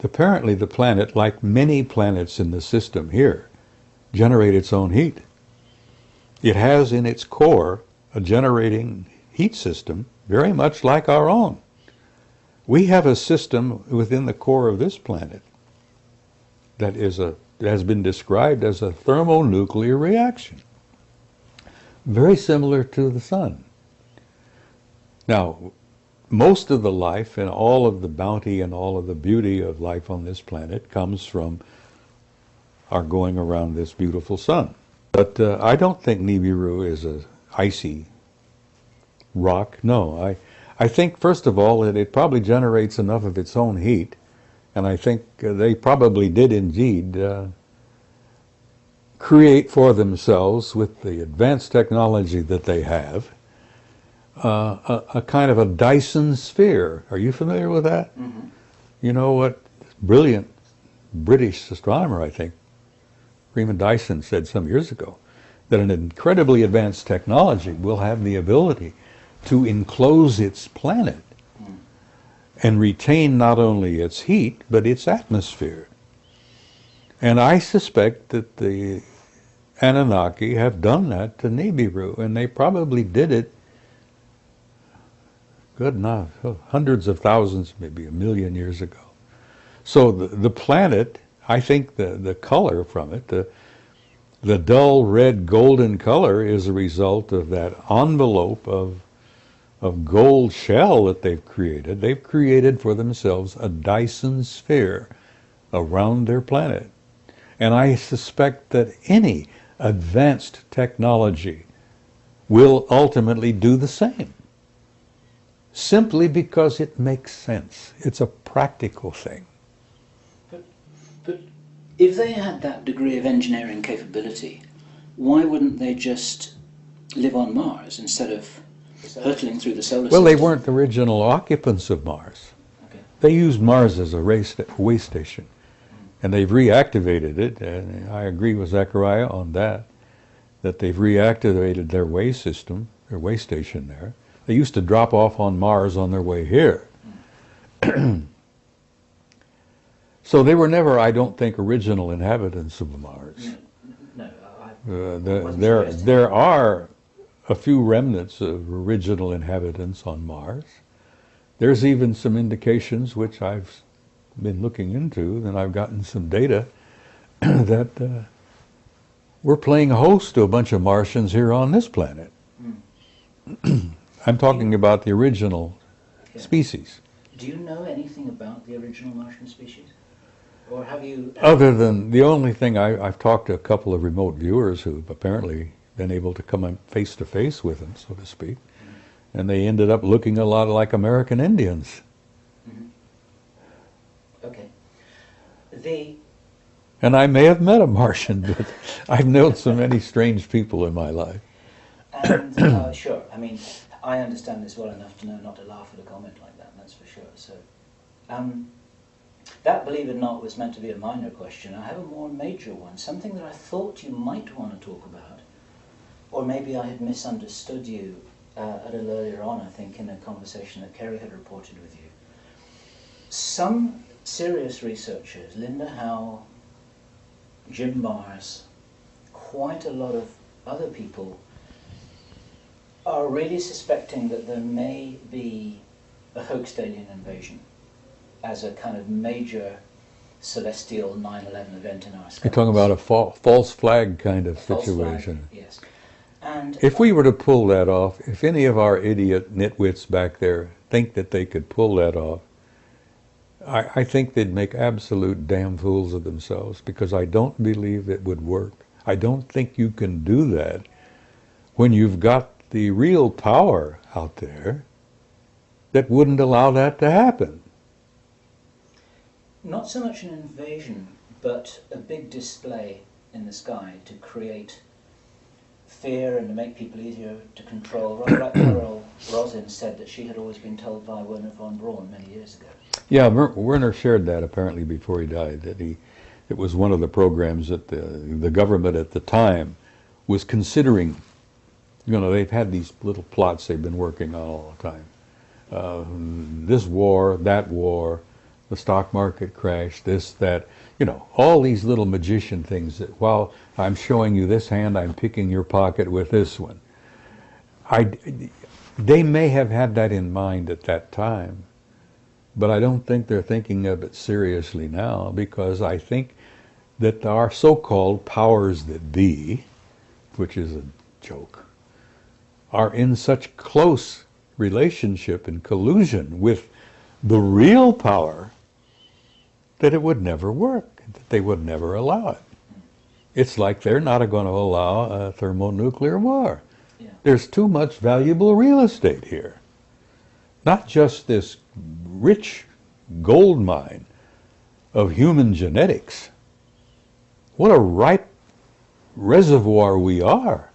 apparently the planet, like many planets in the system here, generate its own heat. It has in its core a generating heat system very much like our own. We have a system within the core of this planet that has been described as a thermonuclear reaction, very similar to the sun. Now, most of the life and all of the bounty and all of the beauty of life on this planet comes from our going around this beautiful sun. But I don't think Nibiru is an icy rock. No, I think, first of all, that it probably generates enough of its own heat, and I think they probably did indeed create for themselves, with the advanced technology that they have, a kind of a Dyson sphere. Are you familiar with that? Mm-hmm. You know what? Brilliant British astronomer, I think, Freeman Dyson, said some years ago that an incredibly advanced technology will have the ability to enclose its planet and retain not only its heat, but its atmosphere. And I suspect that the Anunnaki have done that to Nibiru, and they probably did it, good enough, hundreds of thousands, maybe a million years ago. So the planet, I think the color from it, the dull red golden color is a result of that envelope of gold shell that they've created. They've created for themselves a Dyson sphere around their planet. And I suspect that any advanced technology will ultimately do the same, simply because it makes sense. It's a practical thing. But if they had that degree of engineering capability, why wouldn't they just live on Mars instead of hurtling through the solar system? Well, they weren't the original occupants of Mars. Okay. They used Mars as a way station, and they've reactivated it, and I agree with Zechariah on that they've reactivated their way system, their way station there. They used to drop off on Mars on their way here. So they were never, I don't think, original inhabitants of Mars. There are a few remnants of original inhabitants on Mars. There's even some indications, which I've been looking into, and I've gotten some data, that we're playing host to a bunch of Martians here on this planet. I'm talking about the original species. Do you know anything about the original Martian species? Or have you... Other than the only thing, I've talked to a couple of remote viewers who've apparently been able to come face to face with them, so to speak, and they ended up looking a lot like American Indians. Okay. And I may have met a Martian, but I've known so many strange people in my life. And sure, I mean, I understand this well enough to know not to laugh at a comment like that, that's for sure. So, that, believe it or not, was meant to be a minor question. I have a more major one, something that I thought you might want to talk about, or maybe I had misunderstood you a little earlier on, I think, in a conversation that Kerry had reported with you. Some serious researchers, Linda Howe, Jim Mars, quite a lot of other people, are really suspecting that there may be a hoaxed alien invasion as a kind of major celestial 9/11 event in our sky. You're talking about a false flag kind of situation. Flag, yes. And if we were to pull that off, if any of our idiot nitwits back there think that they could pull that off, I think they'd make absolute damn fools of themselves, because I don't believe it would work. I don't think you can do that when you've got the real power out there that wouldn't allow that to happen. Not so much an invasion, but a big display in the sky to create fear and to make people easier to control. Rather like Carol Rosin said that she had always been told by Werner von Braun many years ago. Yeah, Werner shared that apparently before he died, that it was one of the programs that the government at the time was considering. You know, they've had these little plots they've been working on all the time. This war, that war, the stock market crash, this, that, you know, all these little magician things that while I'm showing you this hand, I'm picking your pocket with this one. They may have had that in mind at that time, but I don't think they're thinking of it seriously now, because I think that our so-called powers that be, which is a joke, are in such close relationship and collusion with the real power that it would never work, that they would never allow it. It's like they're not going to allow a thermonuclear war. Yeah. There's too much valuable real estate here. Not just this rich gold mine of human genetics. What a ripe reservoir we are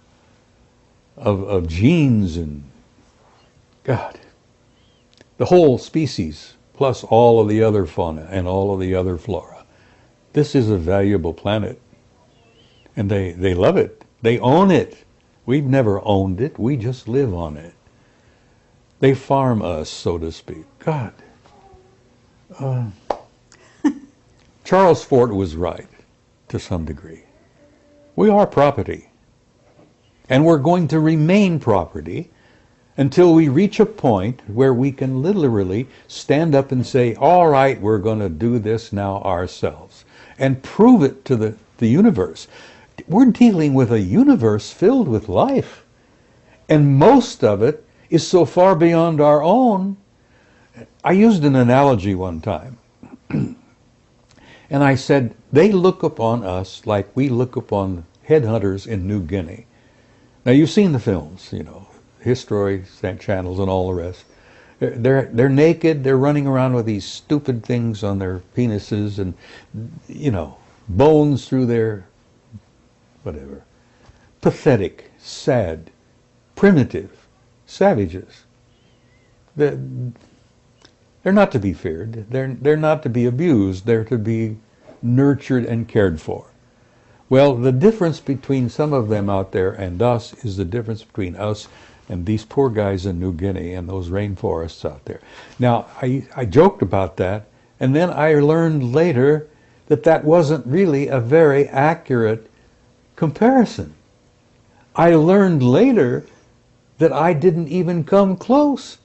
of genes and, God, the whole species, plus all of the other fauna and all of the other flora. This is a valuable planet. And they love it. They own it. We've never owned it. We just live on it. They farm us, so to speak. God, Charles Fort was right to some degree. We are property. And we're going to remain property until we reach a point where we can literally stand up and say, all right, we're going to do this now ourselves, and prove it to the universe. We're dealing with a universe filled with life, and most of it is so far beyond our own. I used an analogy one time, and I said, they look upon us like we look upon headhunters in New Guinea. Now, you've seen the films, you know, History channels and all the rest. They're naked, they're running around with these stupid things on their penises and, you know, bones through their, whatever. Pathetic, sad, primitive, savages. They're not to be feared. They're not to be abused. They're to be nurtured and cared for. Well, the difference between some of them out there and us is the difference between us and these poor guys in New Guinea and those rainforests out there. Now, I joked about that, and then I learned later that that wasn't really a very accurate comparison. I learned later that I didn't even come close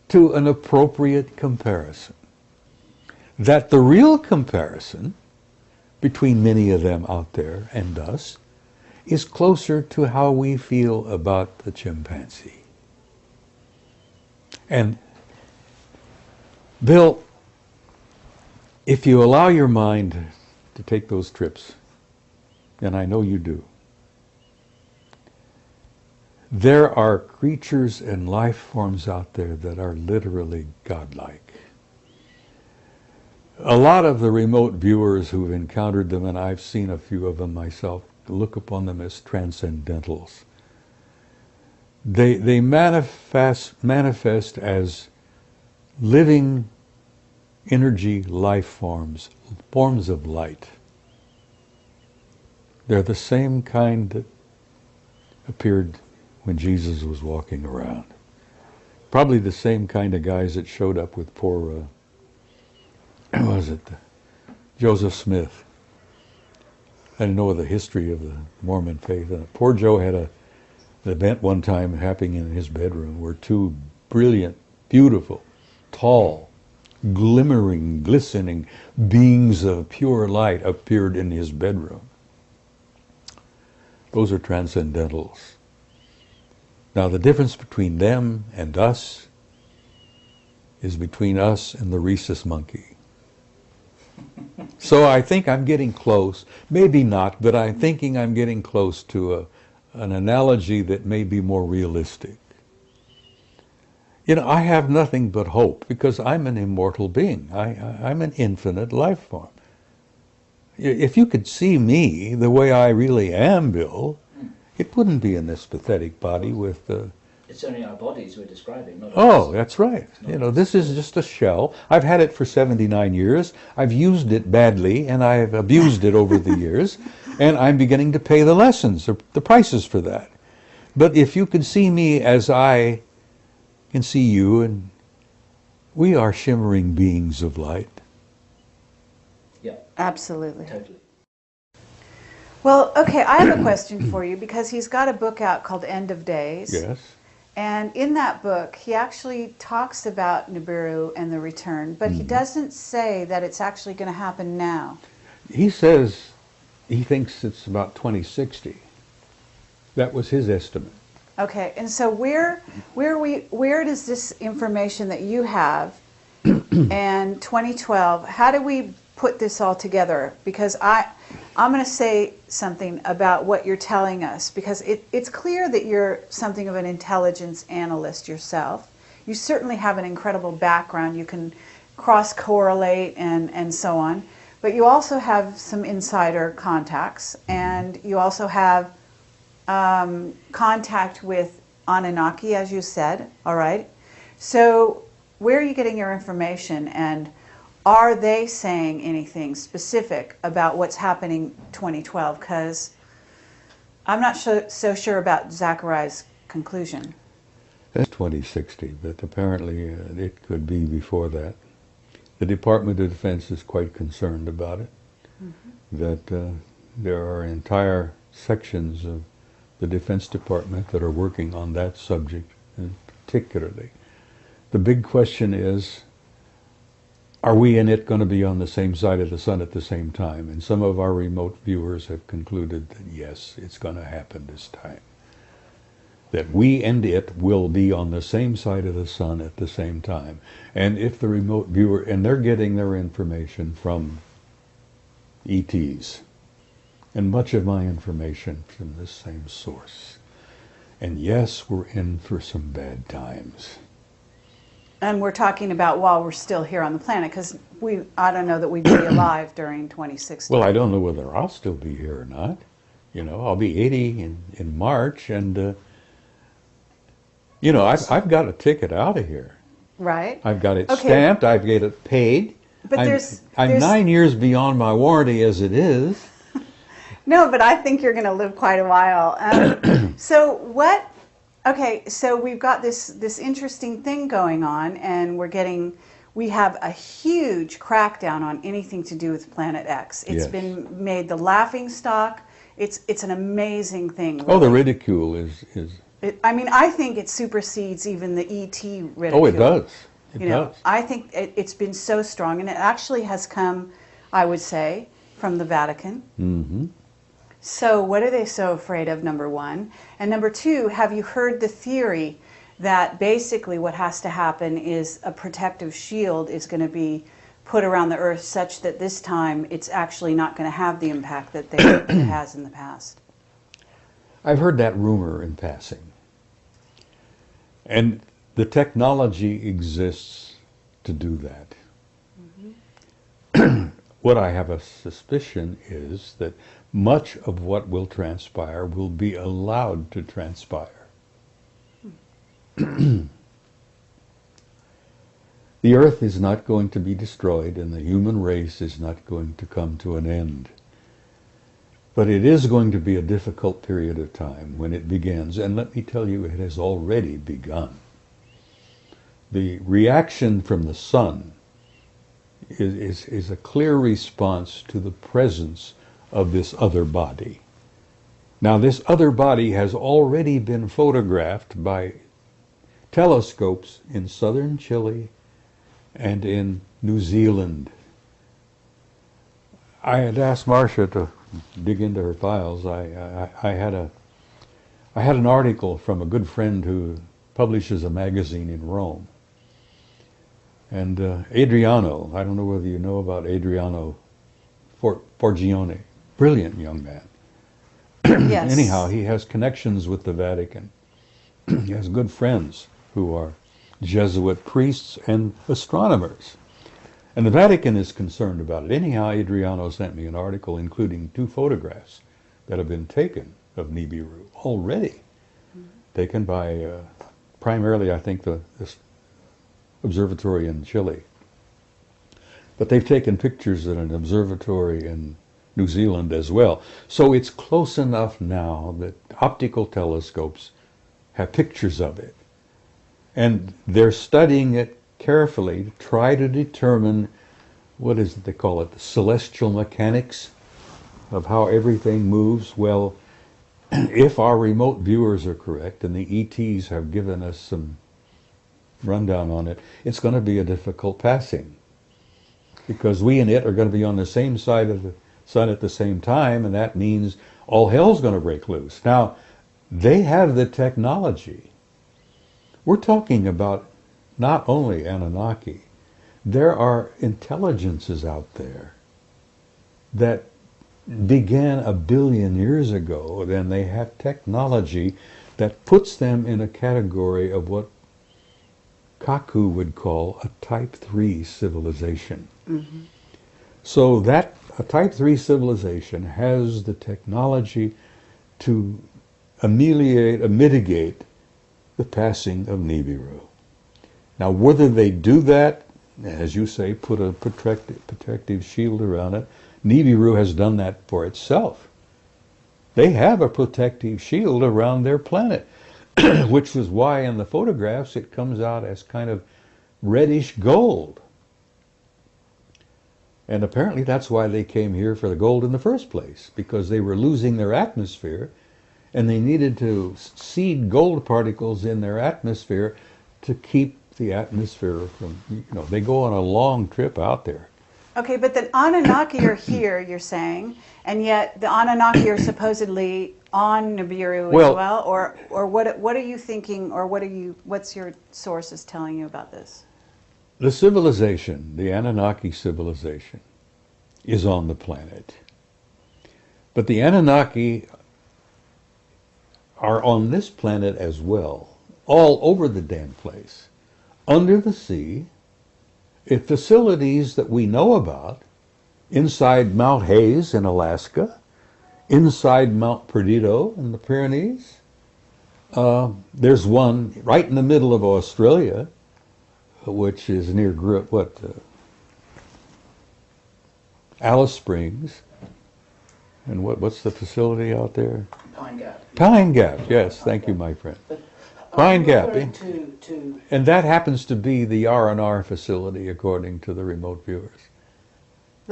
to an appropriate comparison. That the real comparison between many of them out there and us is closer to how we feel about the chimpanzee. And Bill, if you allow your mind to take those trips, and I know you do, there are creatures and life forms out there that are literally godlike. A lot of the remote viewers who've encountered them, and I've seen a few of them myself, look upon them as transcendentals. They manifest as living energy life forms, forms of light. They're the same kind that appeared when Jesus was walking around. Probably the same kind of guys that showed up with poor, Joseph Smith. I didn't know the history of the Mormon faith. And poor Joe had an event one time happening in his bedroom where two brilliant, beautiful, tall, glimmering, glistening beings of pure light appeared in his bedroom. Those are transcendentals. Now, the difference between them and us is between us and the rhesus monkey. So I think I'm getting close, maybe not, but I'm thinking I'm getting close to an analogy that may be more realistic. You know, I have nothing but hope because I'm an immortal being. I'm an infinite life form. If you could see me the way I really am, Bill, it wouldn't be in this pathetic body with the... It's only our bodies we're describing, not Oh, us. that's right. You know, this is just a shell. I've had it for 79 years. I've used it badly, and I've abused it over the years, and I'm beginning to pay the lessons, the prices for that. But if you can see me as I can see you, and we are shimmering beings of light. Yeah. Absolutely. Totally. Well, okay, I have a question for you because he's got a book out called End of Days. Yes. And in that book, he actually talks about Nibiru and the return, but he doesn't say that it's actually going to happen now. He says he thinks it's about 2060. That was his estimate. Okay, and so where does this information that you have and 2012, how do we put this all together? Because I'm going to say something about what you're telling us, because it's clear that you're something of an intelligence analyst yourself. You certainly have an incredible background. You can cross-correlate and so on. But you also have some insider contacts, and you also have contact with Anunnaki, as you said, all right? So where are you getting your information, and are they saying anything specific about what's happening 2012? Because I'm not so sure about Zachariah's conclusion. That's 2060, but apparently it could be before that. The Department of Defense is quite concerned about it, that there are entire sections of the Defense Department that are working on that subject, and particularly. The big question is, are we and it going to be on the same side of the sun at the same time? And some of our remote viewers have concluded that yes, it's going to happen this time. That we and it will be on the same side of the sun at the same time. And if the remote viewer, and they're getting their information from ETs, and much of my information from this same source. And yes, we're in for some bad times. And we're talking about while we're still here on the planet, because I don't know that we'd be alive during 2016. Well, I don't know whether I'll still be here or not. You know, I'll be 80 in March, and you know, I've got a ticket out of here. Right. I've got it stamped. I've got it paid. But I'm 9 years beyond my warranty as it is. No, but I think you're going to live quite a while. So we've got this interesting thing going on, and we have a huge crackdown on anything to do with Planet X. It's been made the laughing stock. It's an amazing thing. Really. Oh, the ridicule is. I think it supersedes even the ET ridicule. Oh, it does. It does. I think it's been so strong, and it actually has come, I would say, from the Vatican. Mm-hmm. So what are they so afraid of, number one? And number two, have you heard the theory that basically what has to happen is a protective shield is going to be put around the Earth such that this time it's actually not going to have the impact that it has in the past? I've heard that rumor in passing. And the technology exists to do that. Mm-hmm. What I have a suspicion is that much of what will transpire will be allowed to transpire. The Earth is not going to be destroyed, and the human race is not going to come to an end. But it is going to be a difficult period of time when it begins, and let me tell you, it has already begun. The reaction from the sun is a clear response to the presence of this other body. Now, this other body has already been photographed by telescopes in southern Chile and in New Zealand. I had asked Marcia to dig into her files. I had an article from a good friend who publishes a magazine in Rome. And Adriano, I don't know whether you know about Adriano Forgione, brilliant young man. Yes. Anyhow, he has connections with the Vatican. He has good friends who are Jesuit priests and astronomers. And the Vatican is concerned about it. Anyhow, Adriano sent me an article including 2 photographs that have been taken of Nibiru already. Taken by primarily, I think, this observatory in Chile. But they've taken pictures at an observatory in New Zealand as well. So it's close enough now that optical telescopes have pictures of it. And they're studying it carefully to try to determine, what is it they call it, the celestial mechanics of how everything moves. Well, if our remote viewers are correct, and the ETs have given us some rundown on it, it's going to be a difficult passing. Because we and it are going to be on the same side of the sun at the same time, and that means all hell's going to break loose. Now, they have the technology. We're talking about not only Anunnaki. There are intelligences out there that began 1 billion years ago, then they have technology that puts them in a category of what Kaku would call a Type 3 civilization. Mm-hmm. So that a Type 3 civilization has the technology to mitigate the passing of Nibiru. Now, whether they do that, as you say, put a protective shield around it, Nibiru has done that for itself. They have a protective shield around their planet, which is why in the photographs it comes out as kind of reddish gold. And apparently that's why they came here for the gold in the first place, because they were losing their atmosphere, and they needed to seed gold particles in their atmosphere to keep the atmosphere from, they go on a long trip out there. Okay, but the Anunnaki are here, you're saying, and yet the Anunnaki are supposedly on Nibiru as well, or what are you thinking, or what's your sources telling you about this? The civilization, the Anunnaki civilization, is on the planet. But the Anunnaki are on this planet as well, all over the damn place, under the sea, in facilities that we know about, inside Mount Hayes in Alaska, inside Mount Perdido in the Pyrenees. There's one right in the middle of Australia, which is near Alice Springs. And what's the facility out there? Pine Gap. Pine Gap, yes, thank you, my friend. Pine Gap. And that happens to be the R&R facility, according to the remote viewers.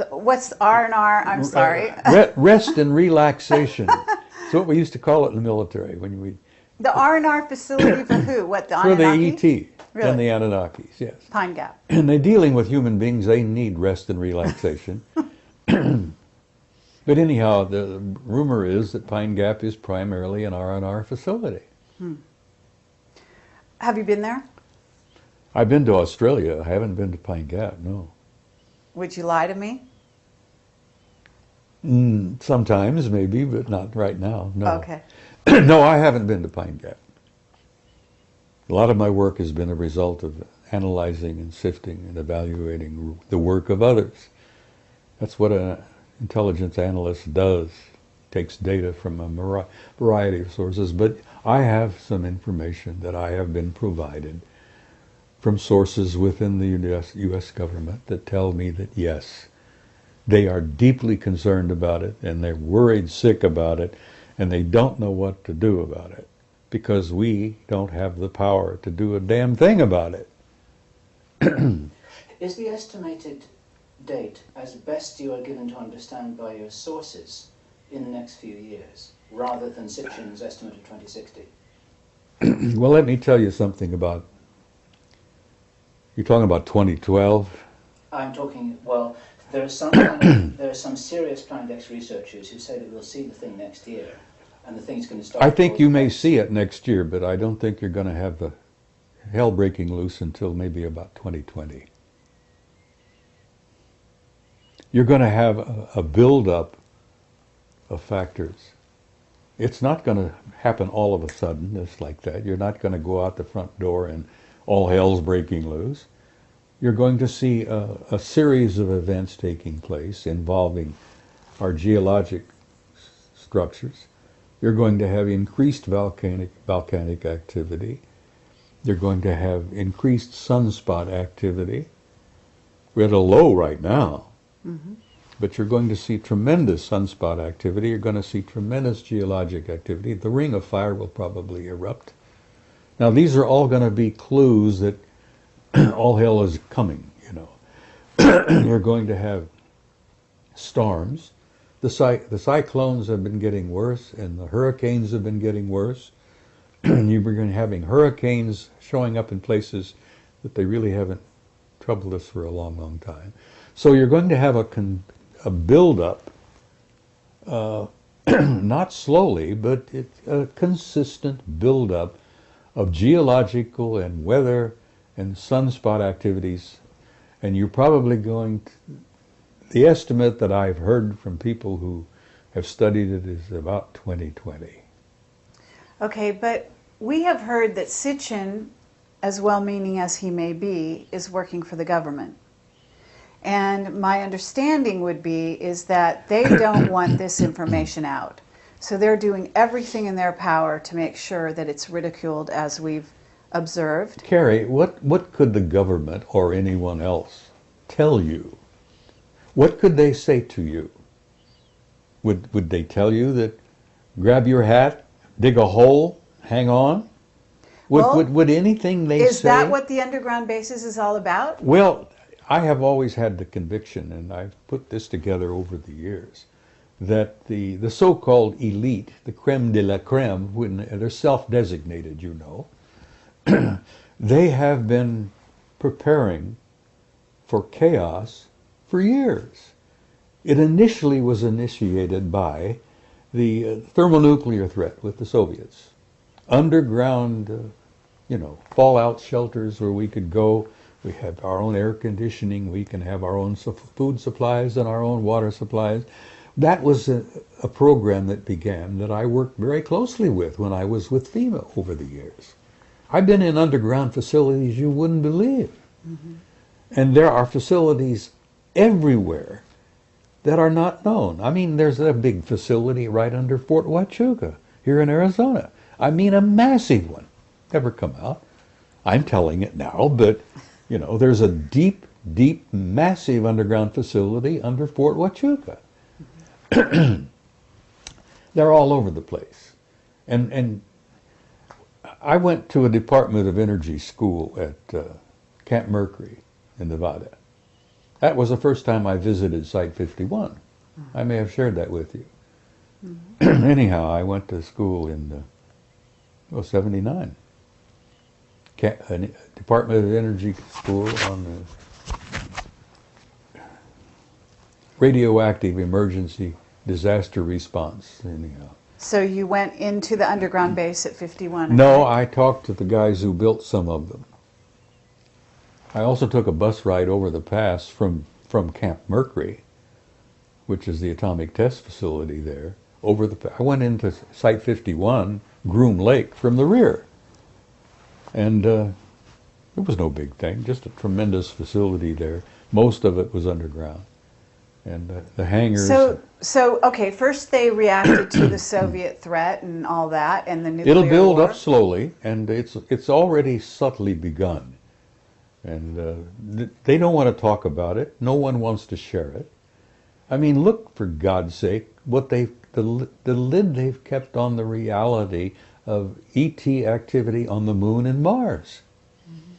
What's R&R? I'm sorry. Rest and relaxation. It's what we used to call it in the military when we. The R&R facility for who? What, the For Anunnaki? the ET Really? and the Anunnakis, yes. Pine Gap. And they're dealing with human beings. They need rest and relaxation. But anyhow, the rumor is that Pine Gap is primarily an R&R facility. Have you been there? I've been to Australia. I haven't been to Pine Gap, no. Would you lie to me? Sometimes, maybe, but not right now, no. Okay. No, I haven't been to Pine Gap. A lot of my work has been a result of analyzing and sifting and evaluating the work of others. That's what an intelligence analyst does. Takes data from a variety of sources, but I have some information that I have been provided from sources within the U.S. government that tell me that yes, they are deeply concerned about it, and they're worried sick about it, and they don't know what to do about it, because we don't have the power to do a damn thing about it. Is the estimated date, as best you are given to understand by your sources, in the next few years, rather than Sitchin's estimate of 2060? Well, let me tell you something about, you're talking about 2012? I'm talking, well, there are some serious Planet X researchers who say that we'll see the thing next year, and the thing's going to start. I think you may see it next year, but I don't think you're going to have the hell breaking loose until maybe about 2020. You're going to have a build-up of factors. It's not going to happen all of a sudden, just like that. You're not going to go out the front door and all hell's breaking loose. You're going to see a series of events taking place involving our geologic structures. You're going to have increased volcanic activity. You're going to have increased sunspot activity. We're at a low right now. But you're going to see tremendous sunspot activity. You're going to see tremendous geologic activity. The ring of fire will probably erupt. Now, these are all going to be clues that all hell is coming, You're going to have storms. The cyclones have been getting worse, and the hurricanes have been getting worse. You're going to having hurricanes showing up in places that they really haven't troubled us for a long, long time. So you're going to have a build-up, not slowly, but a consistent build-up of geological and weather and sunspot activities. And you're probably going to, the estimate that I've heard from people who have studied it is about 2020. Okay, but we have heard that Sitchin, as well-meaning as he may be, is working for the government. And my understanding would be is that they don't want this information out. So they're doing everything in their power to make sure that it's ridiculed, as we've observed. Carrie, what could the government or anyone else tell you? What could they say to you? Would they tell you that grab your hat, dig a hole, hang on? Would anything they say? Is that what the underground bases is all about? Well, I have always had the conviction, and I've put this together over the years, that the so-called elite, the creme de la creme, when they're self-designated, you know, they have been preparing for chaos for years. It initially was initiated by the thermonuclear threat with the Soviets. Underground, fallout shelters where we could go. We have our own air conditioning. We can have our own food supplies and our own water supplies. That was a program that began that I worked very closely with when I was with FEMA over the years. I've been in underground facilities you wouldn't believe. Mm-hmm. And there are facilities everywhere that are not known. I mean, there's a big facility right under Fort Huachuca here in Arizona. I mean, a massive one. Never come out. I'm telling it now, but, there's a deep, deep, massive underground facility under Fort Huachuca. They're all over the place. And I went to a Department of Energy school at Camp Mercury in Nevada. That was the first time I visited Site 51. I may have shared that with you. Mm-hmm. Anyhow, I went to school in 79. Department of Energy school on radioactive emergency disaster response. Anyhow. So you went into the underground base at 51? No, okay. I talked to the guys who built some of them. I also took a bus ride over the pass from Camp Mercury, which is the atomic test facility there. I went into Site 51, Groom Lake, from the rear. And it was no big thing, just a tremendous facility there. Most of it was underground. And the hangars... So, okay, first they reacted to the Soviet threat and all that, and the nuclear It'll build war. Up slowly, and it's already subtly begun. And they don't want to talk about it. No one wants to share it. I mean, look, for God's sake, the lid they've kept on the reality of ET activity on the moon and Mars. Mm-hmm.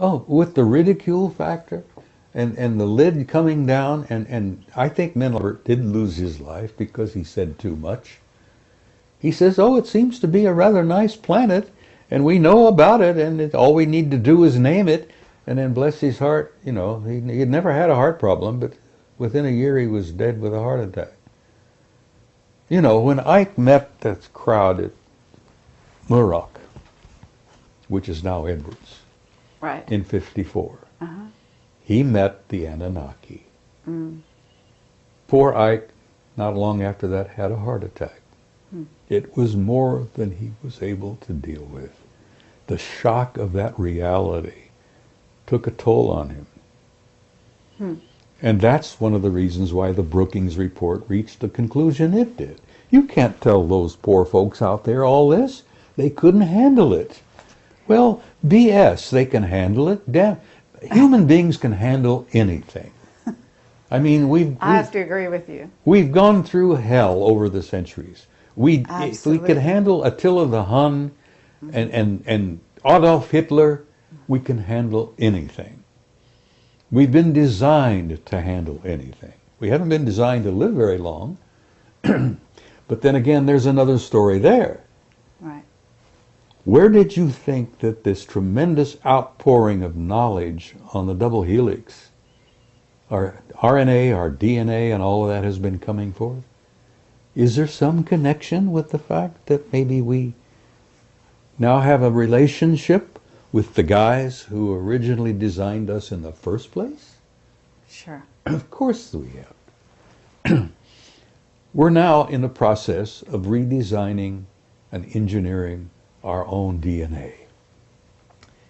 Oh, with the ridicule factor and the lid coming down, and I think Mendelberg did lose his life because he said too much. He says, oh, it seems to be a rather nice planet, and we know about it, and all we need to do is name it. And then, bless his heart, he had never had a heart problem, but within a year he was dead with a heart attack. When Ike met that crowd at Muroc, which is now Edwards, right, in 54, he met the Anunnaki. Mm. Poor Ike, not long after that, had a heart attack. Mm. It was more than he was able to deal with. The shock of that reality took a toll on him. Hmm. And that's one of the reasons why the Brookings report reached the conclusion it did. You can't tell those poor folks out there all this. They couldn't handle it. Well, BS, they can handle it. Damn, human beings can handle anything. I mean, I have to agree with you. We've gone through hell over the centuries. If we could handle Attila the Hun and Adolf Hitler, we can handle anything. We've been designed to handle anything. We haven't been designed to live very long. But then again, there's another story there. Right. Where did you think that this tremendous outpouring of knowledge on the double helix, our RNA, our DNA, and all of that has been coming forth? Is there some connection with the fact that maybe we now have a relationship with the guys who originally designed us in the first place? Sure. Of course we have. We're now in the process of redesigning and engineering our own DNA.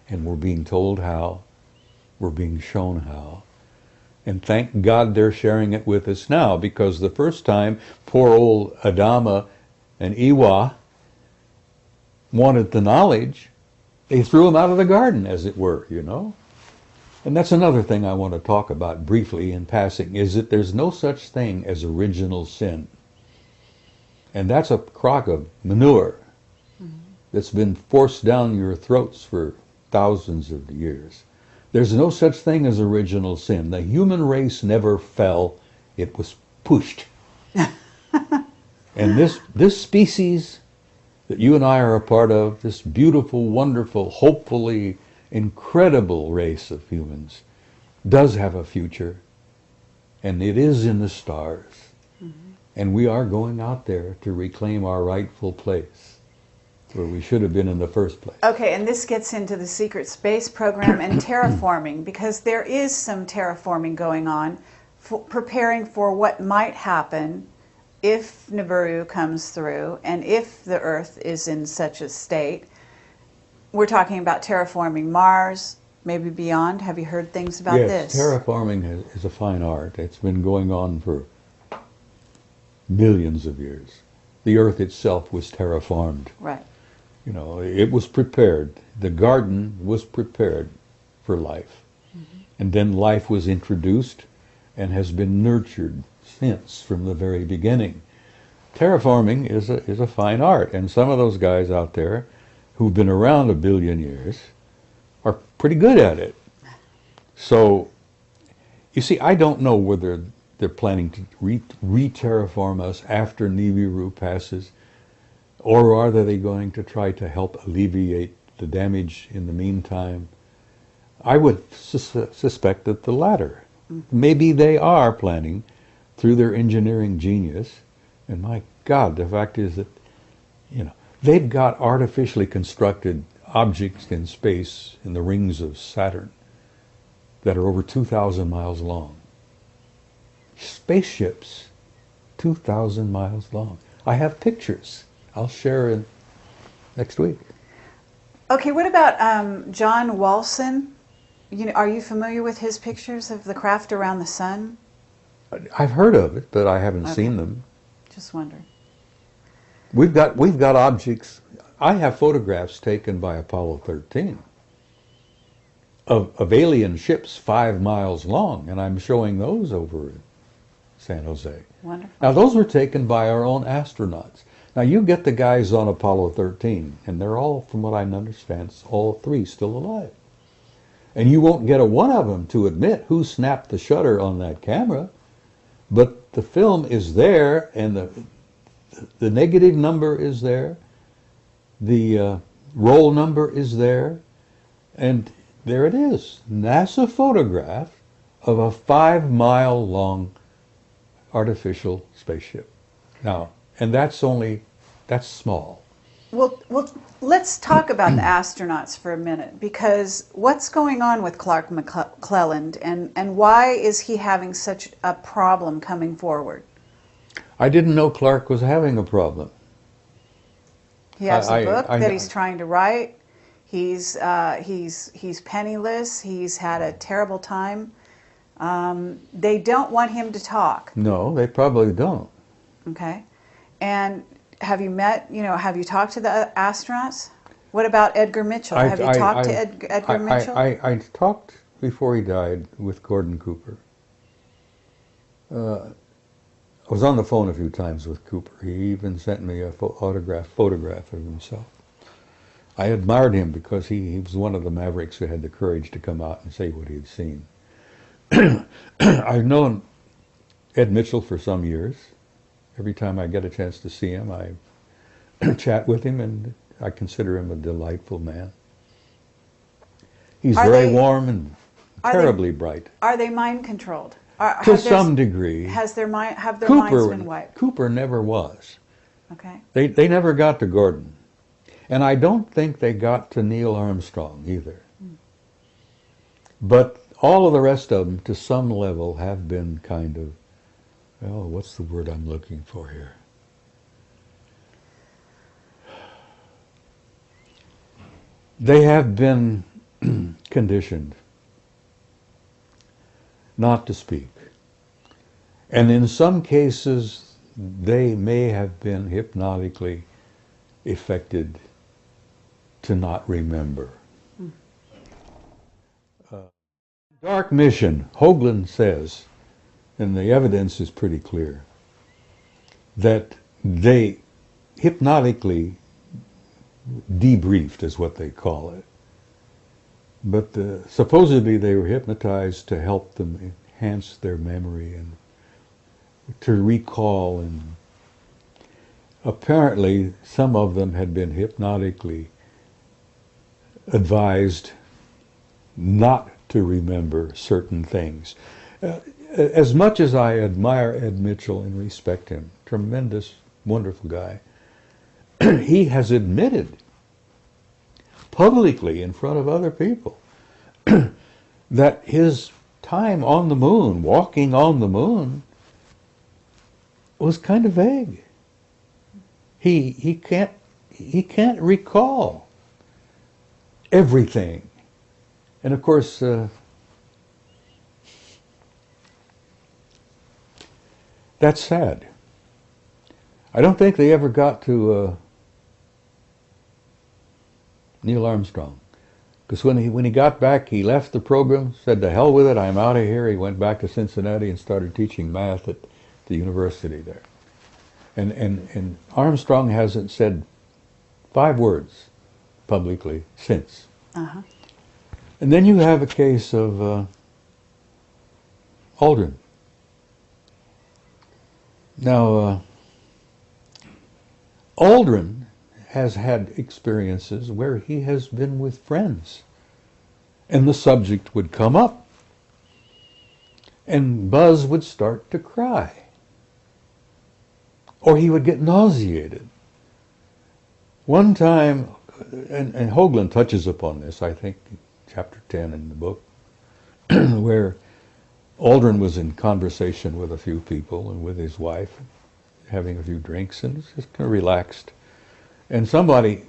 And we're being told how, we're being shown how. And thank God they're sharing it with us now, because the first time poor old Adama and Iwa wanted the knowledge, they threw him out of the garden, as it were, And that's another thing I want to talk about briefly in passing, is that there's no such thing as original sin. And that's a crock of manure that's been forced down your throats for thousands of years. There's no such thing as original sin. The human race never fell. It was pushed. And this species that you and I are a part of, this beautiful, wonderful, hopefully incredible race of humans, does have a future. And it is in the stars. Mm-hmm. And we are going out there to reclaim our rightful place, where we should have been in the first place. Okay, and this gets into the secret space program and terraforming, because there is some terraforming going on, preparing for what might happen if Nibiru comes through and if the Earth is in such a state. We're talking about terraforming Mars, maybe beyond. Have you heard things about this? Yes, terraforming is a fine art. It's been going on for millions of years. The Earth itself was terraformed. Right. You know, it was prepared. The garden was prepared for life. Mm-hmm. And then life was introduced and has been nurtured since, from the very beginning. Terraforming is a fine art, and some of those guys out there who've been around a billion years are pretty good at it. So, you see, I don't know whether they're planning to re-terraform us after Nibiru passes, or are they going to try to help alleviate the damage in the meantime? I would suspect that the latter. Maybe they are planning, through their engineering genius, and my God, the fact is that, you know, they've got artificially constructed objects in space in the rings of Saturn that are over 2,000 miles long. Spaceships, 2,000 miles long. I have pictures. I'll share in next week. Okay, what about John Walson? You know, are you familiar with his pictures of the craft around the sun? I've heard of it, but I haven't seen them. Just wondering. We've got objects. I have photographs taken by Apollo 13 of alien ships 5 miles long, and I'm showing those over in San Jose. Wonderful. Now, those were taken by our own astronauts. Now, you get the guys on Apollo 13, and they're all, from what I understand, all 3 still alive. And you won't get one of them to admit who snapped the shutter on that camera, but the film is there, and the negative number is there, the roll number is there, and there it is. NASA photograph of a 5-mile long artificial spaceship. Now, and that's small. Well, let's talk about the astronauts for a minute, because what's going on with Clark McClelland, and why is he having such a problem coming forward? I didn't know Clark was having a problem. He has a book that he's trying to write. He's penniless. He's had a terrible time. They don't want him to talk. No, they probably don't. Okay. And have you talked to the astronauts? What about Edgar Mitchell? Have you talked to Edgar Mitchell? I talked before he died with Gordon Cooper. I was on the phone a few times with Cooper. He even sent me a photograph of himself. I admired him because he was one of the mavericks who had the courage to come out and say what he had seen. I've known Ed Mitchell for some years. Every time I get a chance to see him, I chat with him, and I consider him a delightful man. He's very warm and terribly bright. Are they mind controlled? To some degree. Have their minds been wiped? Cooper never was. Okay. They never got to Gordon. And I don't think they got to Neil Armstrong either. But all of the rest of them, to some level, have been kind of, well, what's the word I'm looking for here? They have been conditioned not to speak. And in some cases, they may have been hypnotically affected to not remember. Dark mission, Hoagland says, and the evidence is pretty clear, that they hypnotically debriefed, is what they call it, But supposedly they were hypnotized to help them enhance their memory and to recall, and apparently some of them had been hypnotically advised not to remember certain things. As much as I admire Ed Mitchell and respect him, tremendous, wonderful guy, he has admitted publicly in front of other people that his time on the moon, walking on the moon, was kind of vague. He can't recall everything. And of course, that's sad. I don't think they ever got to Neil Armstrong, because when he got back, he left the program, said to hell with it, I'm out of here. He went back to Cincinnati and started teaching math at the university there. And Armstrong hasn't said 5 words publicly since. Uh-huh. And then you have a case of Aldrin. Now, Aldrin has had experiences where he has been with friends, and the subject would come up, and Buzz would start to cry, or he would get nauseated. One time, and Hoagland touches upon this, I think, chapter 10 in the book, where Aldrin was in conversation with a few people and with his wife, having a few drinks, and was just kind of relaxed. And somebody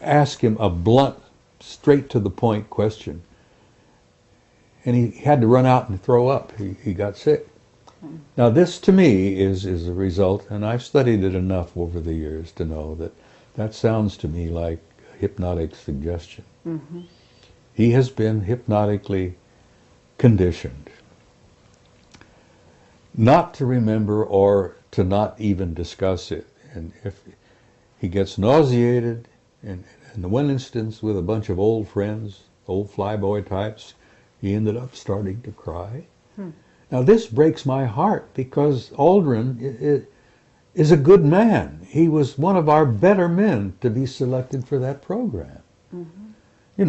asked him a blunt, straight to the point question. And he had to run out and throw up. He got sick. Now this to me is a result, and I've studied it enough over the years to know that that sounds to me like hypnotic suggestion. Mm-hmm. He has been hypnotically conditioned not to remember or to not even discuss it. And if he gets nauseated, and in the one instance with a bunch of old friends, old flyboy types, he ended up starting to cry. Now this breaks my heart, because Aldrin is a good man. He was one of our better men to be selected for that program. Mm-hmm. You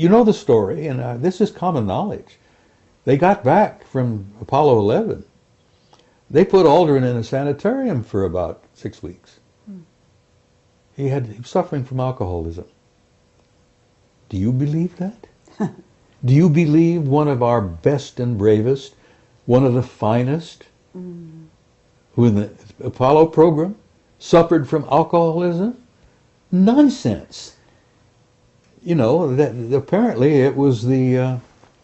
know the story, and this is common knowledge. They got back from Apollo 11. They put Aldrin in a sanitarium for about 6 weeks. He was suffering from alcoholism. Do you believe that? Do you believe one of our best and bravest, one of the finest, who in the Apollo program suffered from alcoholism? Nonsense. That apparently it was the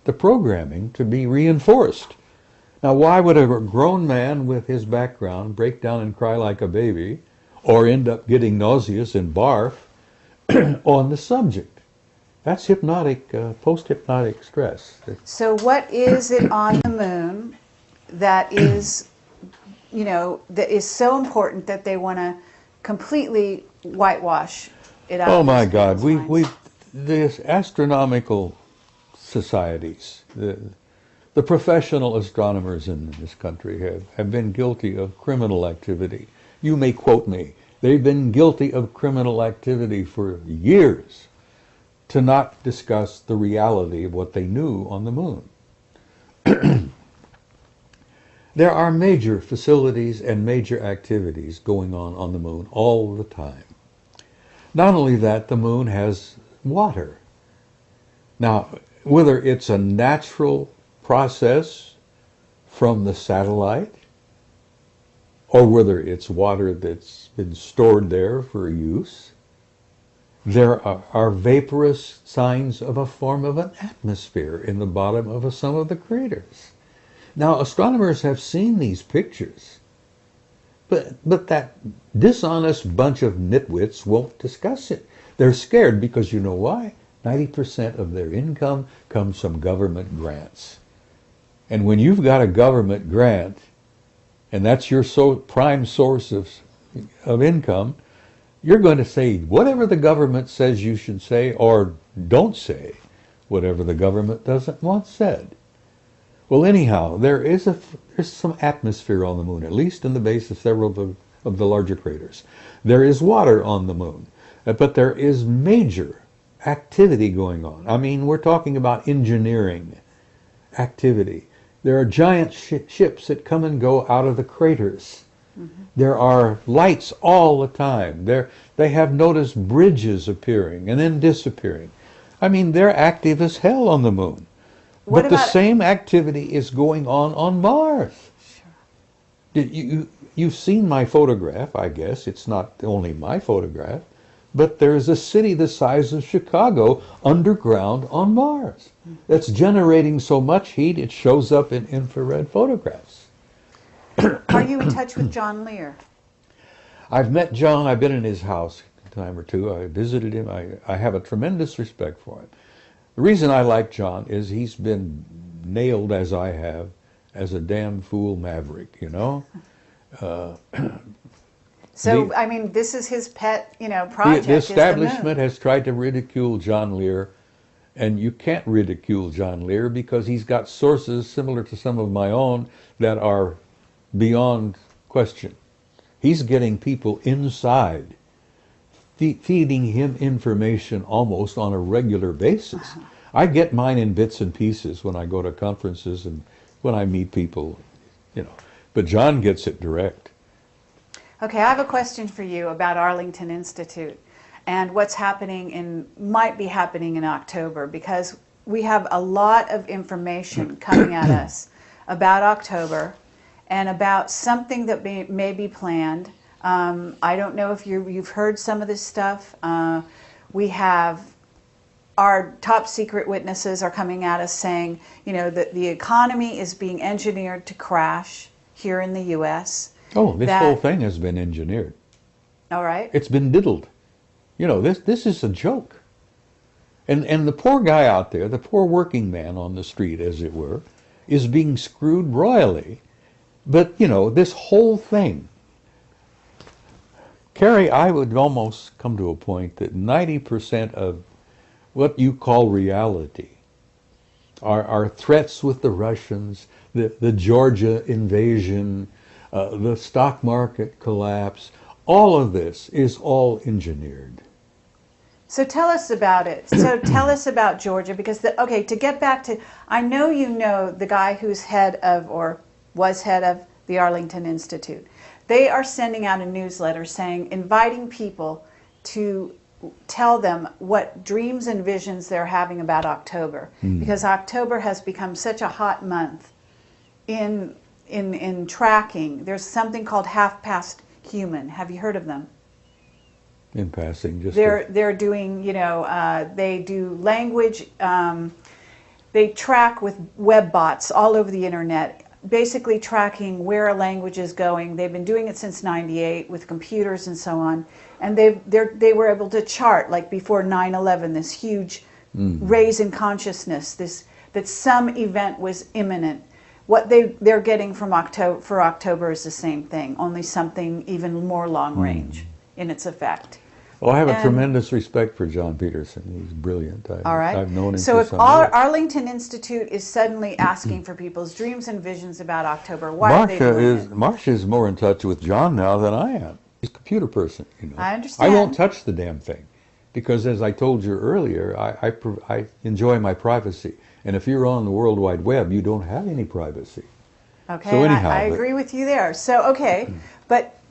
programming to be reinforced. Now, why would a grown man with his background break down and cry like a baby, or end up getting nauseous and barf on the subject? That's hypnotic, post-hypnotic stress. So what is it on the moon that is, that is so important that they want to completely whitewash it out? Oh my God, the astronomical societies, the professional astronomers in this country have been guilty of criminal activity. You may quote me. They've been guilty of criminal activity for years to not discuss the reality of what they knew on the moon. There are major facilities and major activities going on the moon all the time. Not only that, the moon has water. Now, whether it's a natural process from the satellite, or whether it's water that's been stored there for use, there are vaporous signs of a form of an atmosphere in the bottom of some of the craters. Now, astronomers have seen these pictures, but that dishonest bunch of nitwits won't discuss it. They're scared because you know why? 90% of their income comes from government grants. And when you've got a government grant, and that's your prime source of income, you're going to say whatever the government says you should say, or don't say whatever the government doesn't want said. Well, anyhow, there's some atmosphere on the moon, at least in the base of several of the larger craters. There is water on the moon, but there is major activity going on. I mean, we're talking about engineering activity. There are giant ships that come and go out of the craters. There are lights all the time. They have noticed bridges appearing and then disappearing. I mean, they're active as hell on the moon. But the same activity is going on Mars. Sure. You've seen my photograph, I guess. It's not only my photograph. But there's a city the size of Chicago underground on Mars that's generating so much heat it shows up in infrared photographs. Are you in touch with John Lear? I've met John. I've been in his house a time or two. I visited him. I have a tremendous respect for him. The reason I like John is he's been nailed, as I have, as a damn fool maverick, you know? I mean, this is his pet, project. The establishment has tried to ridicule John Lear, and you can't ridicule John Lear because he's got sources similar to some of my own that are beyond question. He's getting people inside, feeding him information almost on a regular basis. I get mine in bits and pieces when I go to conferences and when I meet people, but John gets it direct. Okay, I have a question for you about Arlington Institute and what's might be happening in October, because we have a lot of information coming at us about October and about something that may be planned. I don't know if you've heard some of this stuff. We have our top secret witnesses are coming at us saying, that the economy is being engineered to crash here in the U.S. Oh, this whole thing has been engineered. All right. It's been diddled. This is a joke. And the poor guy out there, the poor working man on the street, as it were, is being screwed royally. But, this whole thing, Carrie, I would almost come to a point that 90% of what you call reality are threats with the Russians, the Georgia invasion, the stock market collapse. All of this is all engineered. So tell us about it. So tell us about Georgia, because, to get back to, I know the guy who's head of, or was head of, the Arlington Institute. They are sending out a newsletter inviting people to tell them what dreams and visions they're having about October, because October has become such a hot month in tracking. There's something called Half Past Human. Have you heard of them? In passing, just they're doing, they do language. They track with web bots all over the internet, basically tracking where a language is going. They've been doing it since '98 with computers and so on, and they were able to chart, like before 9/11, this huge raise in consciousness, that some event was imminent. What they're getting for October is the same thing, only something even more long range in its effect. Well, I have a tremendous respect for John Peterson. He's brilliant. All right. I've known him so for some years. Arlington Institute is suddenly asking for people's dreams and visions about October, why are they doing it? Marcia is more in touch with John now than I am. He's a computer person, I understand. I won't touch the damn thing because, as I told you earlier, I enjoy my privacy. And if you're on the World Wide Web, you don't have any privacy. Okay, so anyhow, I agree with you there. So, okay,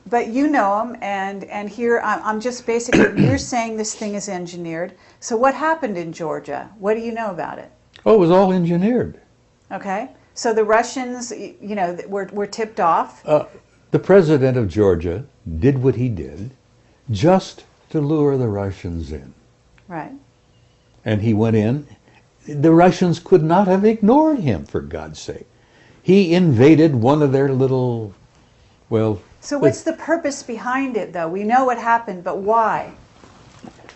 but you know them, and here I'm just basically, you're saying this thing is engineered. So what happened in Georgia? What do you know about it? Oh, it was all engineered. Okay, so the Russians, were tipped off? The president of Georgia did what he did just to lure the Russians in. Right. And he went in. The Russians could not have ignored him, for God's sake. He invaded one of their little, So what's the purpose behind it, though? We know what happened, but why?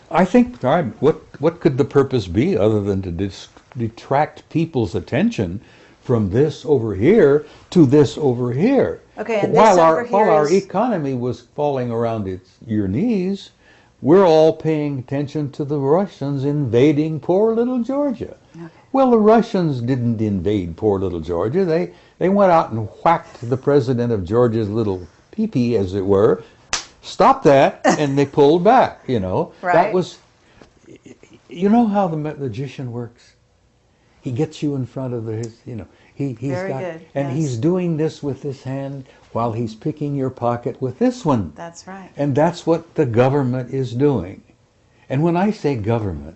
I think, what could the purpose be other than to detract people's attention from this over here to this over here? Okay, and while our economy was falling around your knees, we're all paying attention to the Russians invading poor little Georgia. Okay. Well, the Russians didn't invade poor little Georgia. They went out and whacked the president of Georgia's little pee-pee, as it were, stopped that, and they pulled back, you know. Right. That was, you know how the magician works? He gets you in front of his, you know, he's Very got, good, and yes. he's doing this with this hand while he's picking your pocket with this one. That's right. And that's what the government is doing. And when I say government,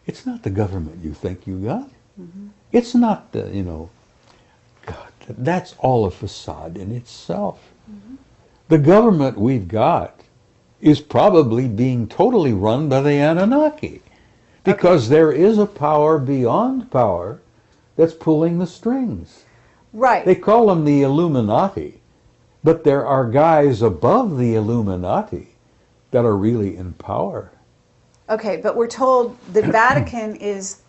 it's not the government you think you got. Mm-hmm. It's not the, you know, God, that's all a facade in itself. Mm-hmm. The government we've got is probably being totally run by the Anunnaki. Because there is a power beyond power that's pulling the strings. Right. They call them the Illuminati, but there are guys above the Illuminati that are really in power. Okay, but we're told the Vatican is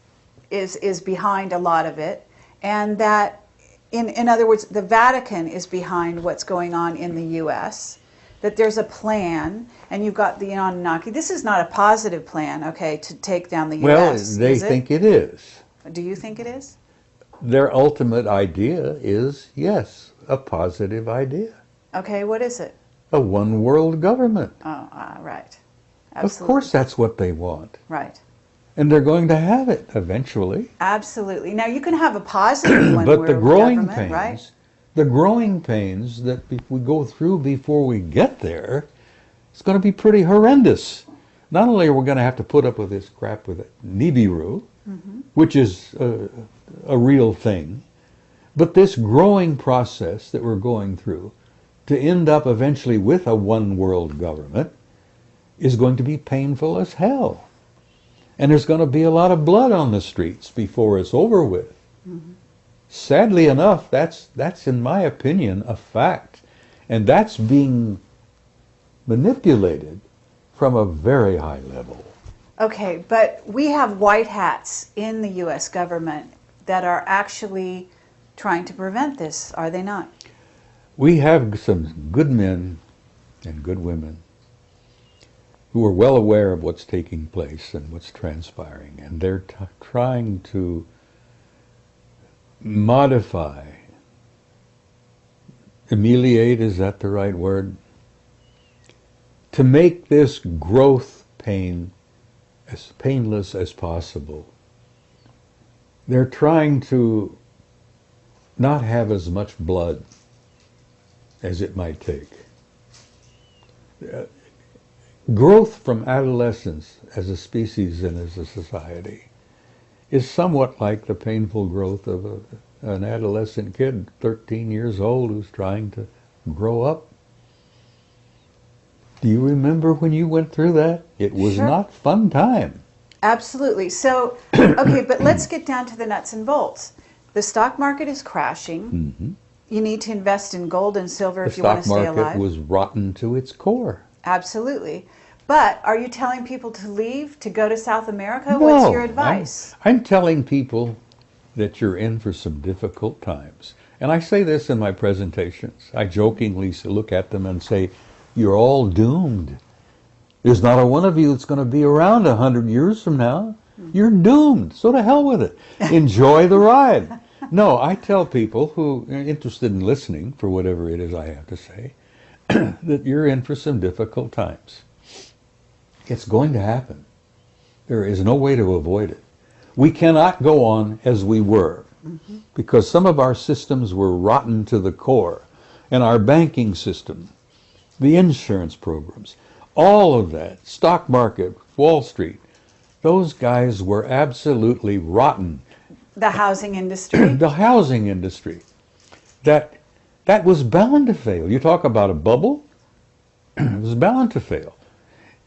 behind a lot of it, and that, in other words, the Vatican is behind what's going on in the U.S., that there's a plan, and you've got the Anunnaki. This is not a positive plan, okay, to take down the Well, U.S., they is it? think it is. Do you think it is? Their ultimate idea is, yes, a positive idea. Okay, what is it? A one-world government. Oh, right. Of Absolutely. course that's what they want. Right. And they're going to have it eventually. Absolutely. Now, you can have a positive one But the growing government, pains, right? the growing pains that we go through before we get there, it's going to be pretty horrendous. Not only are we going to have to put up with this crap with Nibiru, which is a real thing, but this growing process that we're going through to end up eventually with a one-world government is going to be painful as hell. And there's going to be a lot of blood on the streets before it's over with. Sadly enough, that's in my opinion a fact, and that's being manipulated from a very high level. Okay, but we have white hats in the U.S. government that are actually trying to prevent this, are they not? We have some good men and good women who are well aware of what's taking place and what's transpiring, and they're trying to modify, ameliorate, is that the right word? To make this growth pain as painless as possible. They're trying to not have as much blood as it might take. Growth from adolescence as a species and as a society is somewhat like the painful growth of an adolescent kid, 13 years old, who's trying to grow up. Do you remember when you went through that? It was Sure. not fun time. Absolutely. So, okay, but let's get down to the nuts and bolts. The stock market is crashing. You need to invest in gold and silver The if you want stock to stay market alive. was rotten to its core. Absolutely. But are you telling people to leave, to go to South America? What's your advice? I'm telling people that you're in for some difficult times. And I say this in my presentations. I jokingly look at them and say, you're all doomed. There's not a one of you that's going to be around 100 years from now. You're doomed. So to hell with it. Enjoy the ride. No, I tell people who are interested in listening for whatever it is I have to say, that you're in for some difficult times. It's going to happen. There is no way to avoid it. We cannot go on as we were, because some of our systems were rotten to the core, and our banking system, the insurance programs, all of that, stock market, Wall Street, those guys were absolutely rotten. The housing industry? The housing industry, that was bound to fail. You talk about a bubble, it was bound to fail.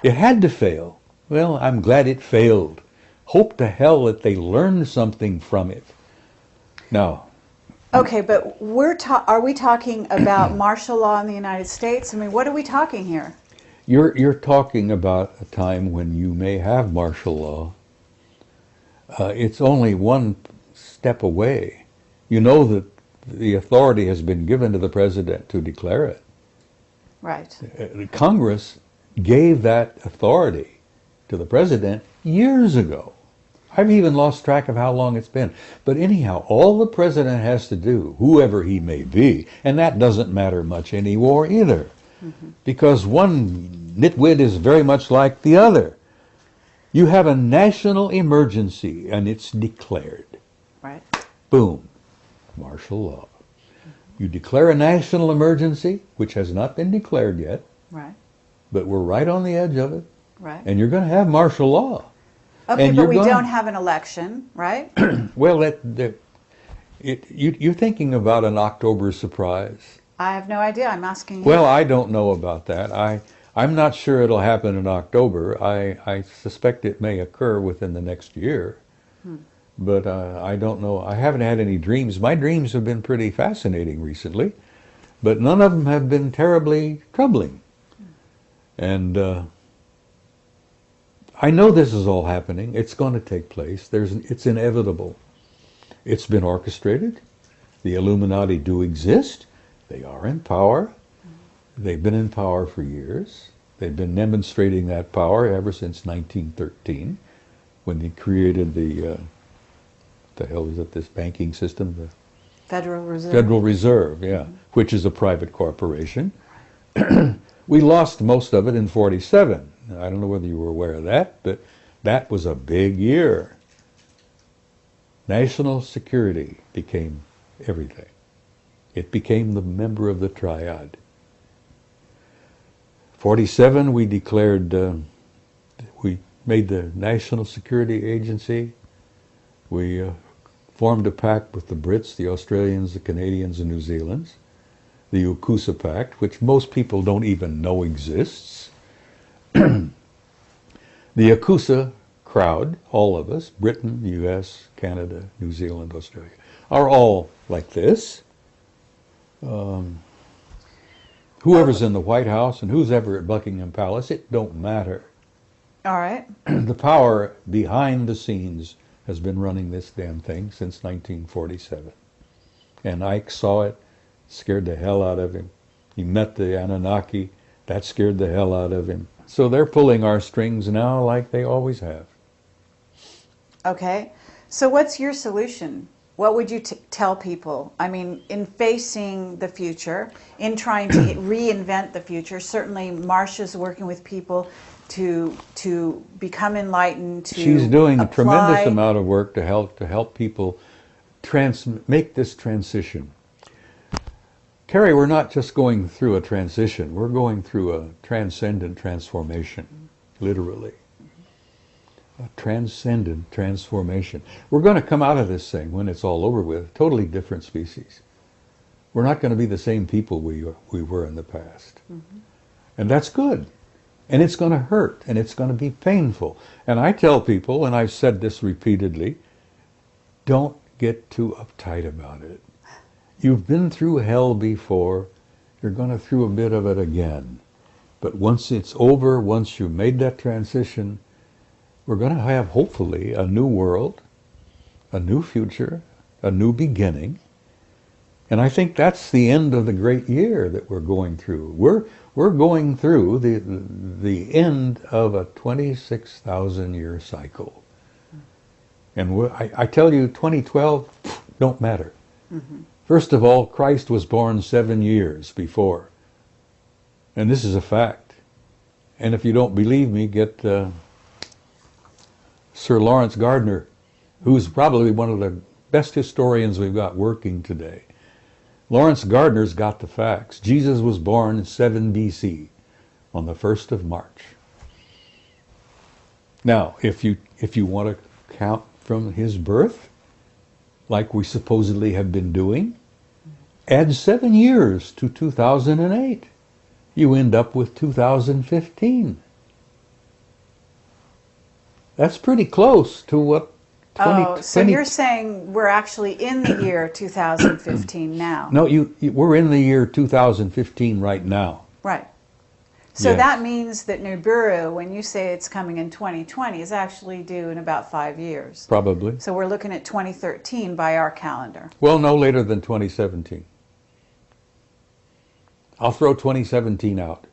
It had to fail. Well, I'm glad it failed. Hope to hell that they learned something from it. Now, Okay, but are we talking about martial law in the United States? I mean, what are we talking here? you're talking about a time when you may have martial law. It's only one step away. You know that the authority has been given to the president to declare it. Right. Congress gave that authority to the president years ago. I've even lost track of how long it's been. But anyhow, all the president has to do, whoever he may be, and that doesn't matter much anymore either, because one nitwit is very much like the other. You have a national emergency, and it's declared. Right. Boom, martial law. You declare a national emergency, which has not been declared yet, Right. but we're right on the edge of it, Right. and you're going to have martial law. Okay, and but you're we gonna- don't have an election, right? Well, you're thinking about an October surprise. I have no idea. I'm asking you. Well, I don't know about that. I'm not sure it'll happen in October. I suspect it may occur within the next year. But I don't know. I haven't had any dreams. My dreams have been pretty fascinating recently, but none of them have been terribly troubling. And I know this is all happening. It's going to take place. It's inevitable. It's been orchestrated. The Illuminati do exist. They are in power. They've been in power for years. They've been demonstrating that power ever since 1913, when they created the hell is it, this banking system? The Federal Reserve. Federal Reserve, yeah, which is a private corporation. We lost most of it in 47. I don't know whether you were aware of that, but that was a big year. National security became everything. It became the member of the triad. 47, we declared, we made the National Security Agency. We formed a pact with the Brits, the Australians, the Canadians, and New Zealanders. The UKUSA Pact, which most people don't even know exists. The UKUSA crowd, all of us, Britain, US, Canada, New Zealand, Australia, are all like this. Whoever's in the White House and who's ever at Buckingham Palace, it don't matter. All right. The power behind the scenes has been running this damn thing since 1947. And Ike saw it, scared the hell out of him. He met the Anunnaki, that scared the hell out of him. So they're pulling our strings now like they always have. Okay. So what's your solution? What would you tell people? I mean, in facing the future, in trying to reinvent the future, certainly Marsha's working with people to become enlightened, to She's doing apply. a tremendous amount of work to help people make this transition. Carrie, we're not just going through a transition, we're going through a transcendent transformation, literally. A transcendent transformation. We're going to come out of this thing when it's all over with, totally different species. We're not going to be the same people we were in the past. And that's good. And it's going to hurt, and it's going to be painful. And I tell people, and I've said this repeatedly, don't get too uptight about it. You've been through hell before, you're going to through a bit of it again. But once it's over, once you've made that transition, we're going to have, hopefully, a new world, a new future, a new beginning. And I think that's the end of the great year that we're going through. We're going through the end of a 26,000-year cycle. And I tell you, 2012 don't matter. First of all, Christ was born 7 years before. And this is a fact. And if you don't believe me, get Sir Lawrence Gardner, who's probably one of the best historians we've got working today. Lawrence Gardner's got the facts. Jesus was born in 7 BC on the 1st of March. Now, if you want to count from his birth, like we supposedly have been doing, add 7 years to 2008. You end up with 2015. That's pretty close to what 20... So you're saying we're actually in the year 2015 now? No, we're in the year 2015 right now. Right. So Yes. that means that Nibiru, when you say it's coming in 2020, is actually due in about 5 years. Probably. So we're looking at 2013 by our calendar. Well, no later than 2017. I'll throw 2017 out.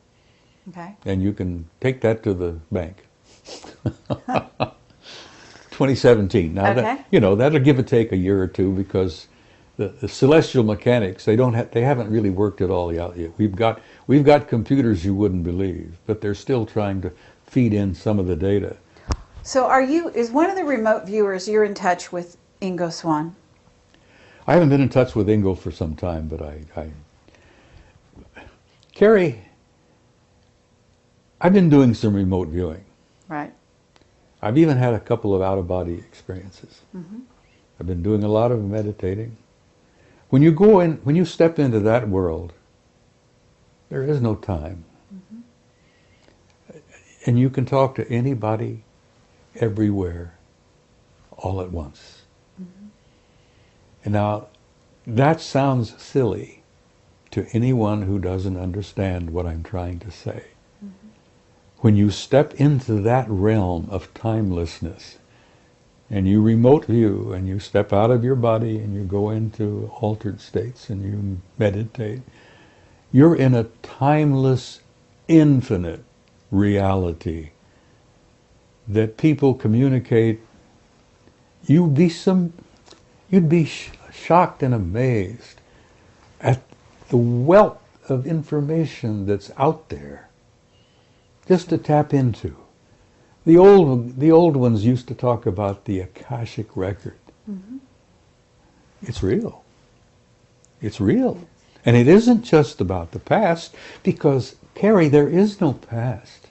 Okay. And you can take that to the bank. 2017. Now Okay. that, that'll give or take a year or two, because the celestial mechanics, they haven't really worked it all out yet. We've got computers you wouldn't believe, but they're still trying to feed in some of the data. So is one of the remote viewers, you're in touch with Ingo Swann? I haven't been in touch with Ingo for some time, but Carrie, I've been doing some remote viewing. Right. I've even had a couple of out-of-body experiences. Mm-hmm. I've been doing a lot of meditating. When you step into that world, there is no time. Mm-hmm. And you can talk to anybody, everywhere, all at once. Mm-hmm. And now, that sounds silly to anyone who doesn't understand what I'm trying to say. Mm-hmm. When you step into that realm of timelessness, and you remote view, and you step out of your body, and you go into altered states, and you meditate, you're in a timeless, infinite reality that people communicate. You'd be shocked and amazed at the wealth of information that's out there just to tap into. The old ones used to talk about the Akashic record. Mm-hmm. It's real. It's real. And it isn't just about the past, because, Carrie, there is no past.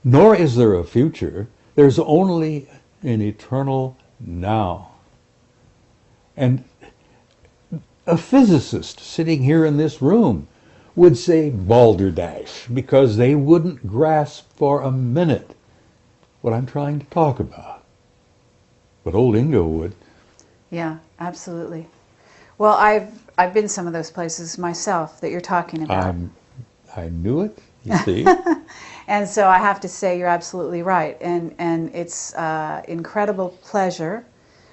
Nor is there a future. There's only an eternal now. And a physicist sitting here in this room would say balderdash, because they wouldn't grasp for a minute what I'm trying to talk about. But old Ingo would. Yeah, absolutely. Well, I've been some of those places myself that you're talking about. I knew it, you see. And so I have to say you're absolutely right. And it's incredible pleasure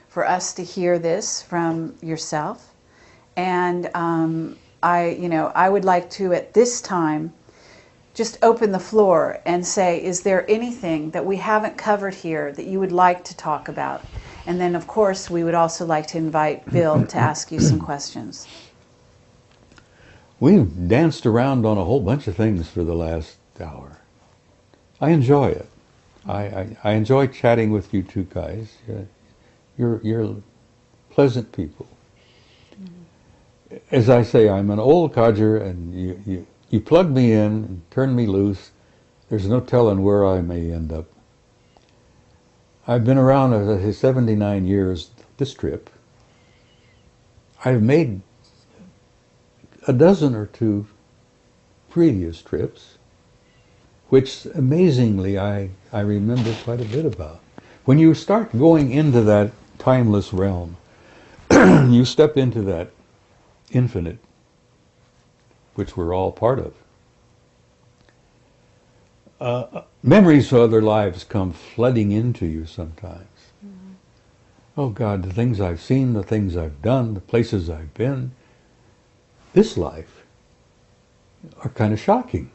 for us to hear this from yourself. And I would like to, at this time, just open the floor and say, is there anything that we haven't covered here that you would like to talk about? And then, of course, we would also like to invite Bill to ask you some questions. We've danced around on a whole bunch of things for the last hour. I enjoy it. I enjoy chatting with you two guys. You're pleasant people. Mm-hmm. As I say, I'm an old codger, and you plug me in and turn me loose. There's no telling where I may end up. I've been around 79 years this trip. I've made a dozen or two previous trips, which amazingly I remember quite a bit about. When you start going into that timeless realm, you step into that infinite, which we're all part of. Memories of other lives come flooding into you sometimes. Mm-hmm. Oh God, the things I've seen, the things I've done, the places I've been, this life are kind of shocking.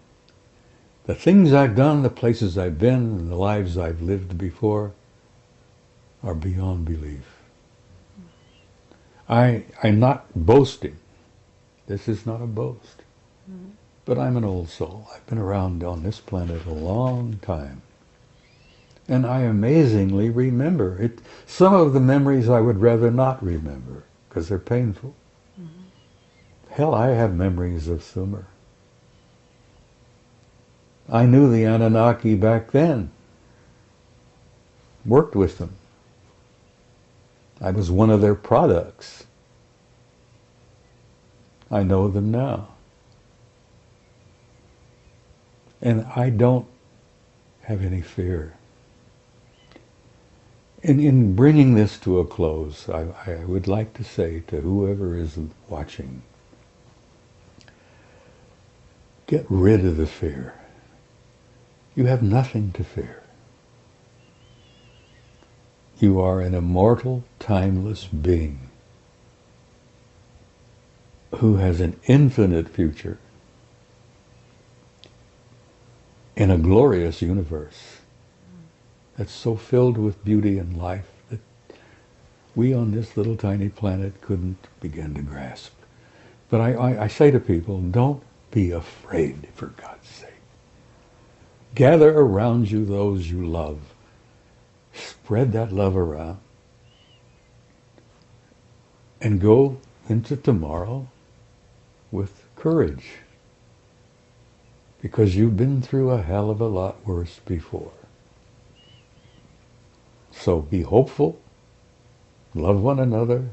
The things I've done, the places I've been, and the lives I've lived before are beyond belief. I'm not boasting. This is not a boast. Mm-hmm. But I'm an old soul. I've been around on this planet a long time. And I amazingly remember it. Some of the memories I would rather not remember, because they're painful. Mm-hmm. Hell, I have memories of Sumer. I knew the Anunnaki back then. Worked with them. I was one of their products. I know them now. And I don't have any fear. In bringing this to a close, I would like to say to whoever is watching, get rid of the fear. You have nothing to fear. You are an immortal, timeless being who has an infinite future. in a glorious universe that's so filled with beauty and life that we on this little tiny planet couldn't begin to grasp. But I say to people, don't be afraid, for God's sake. Gather around you those you love. Spread that love around. And go into tomorrow with courage. Because you've been through a hell of a lot worse before. So be hopeful, love one another,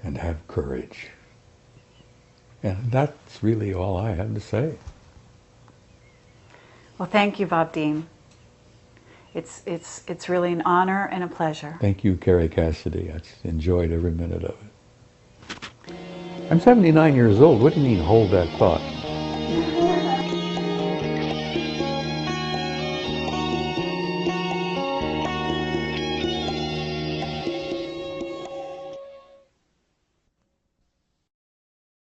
and have courage. And that's really all I have to say. Well, thank you, Bob Dean. It's really an honor and a pleasure. Thank you, Carrie Cassidy. I enjoyed every minute of it. I'm 79 years old. What do you mean, hold that thought?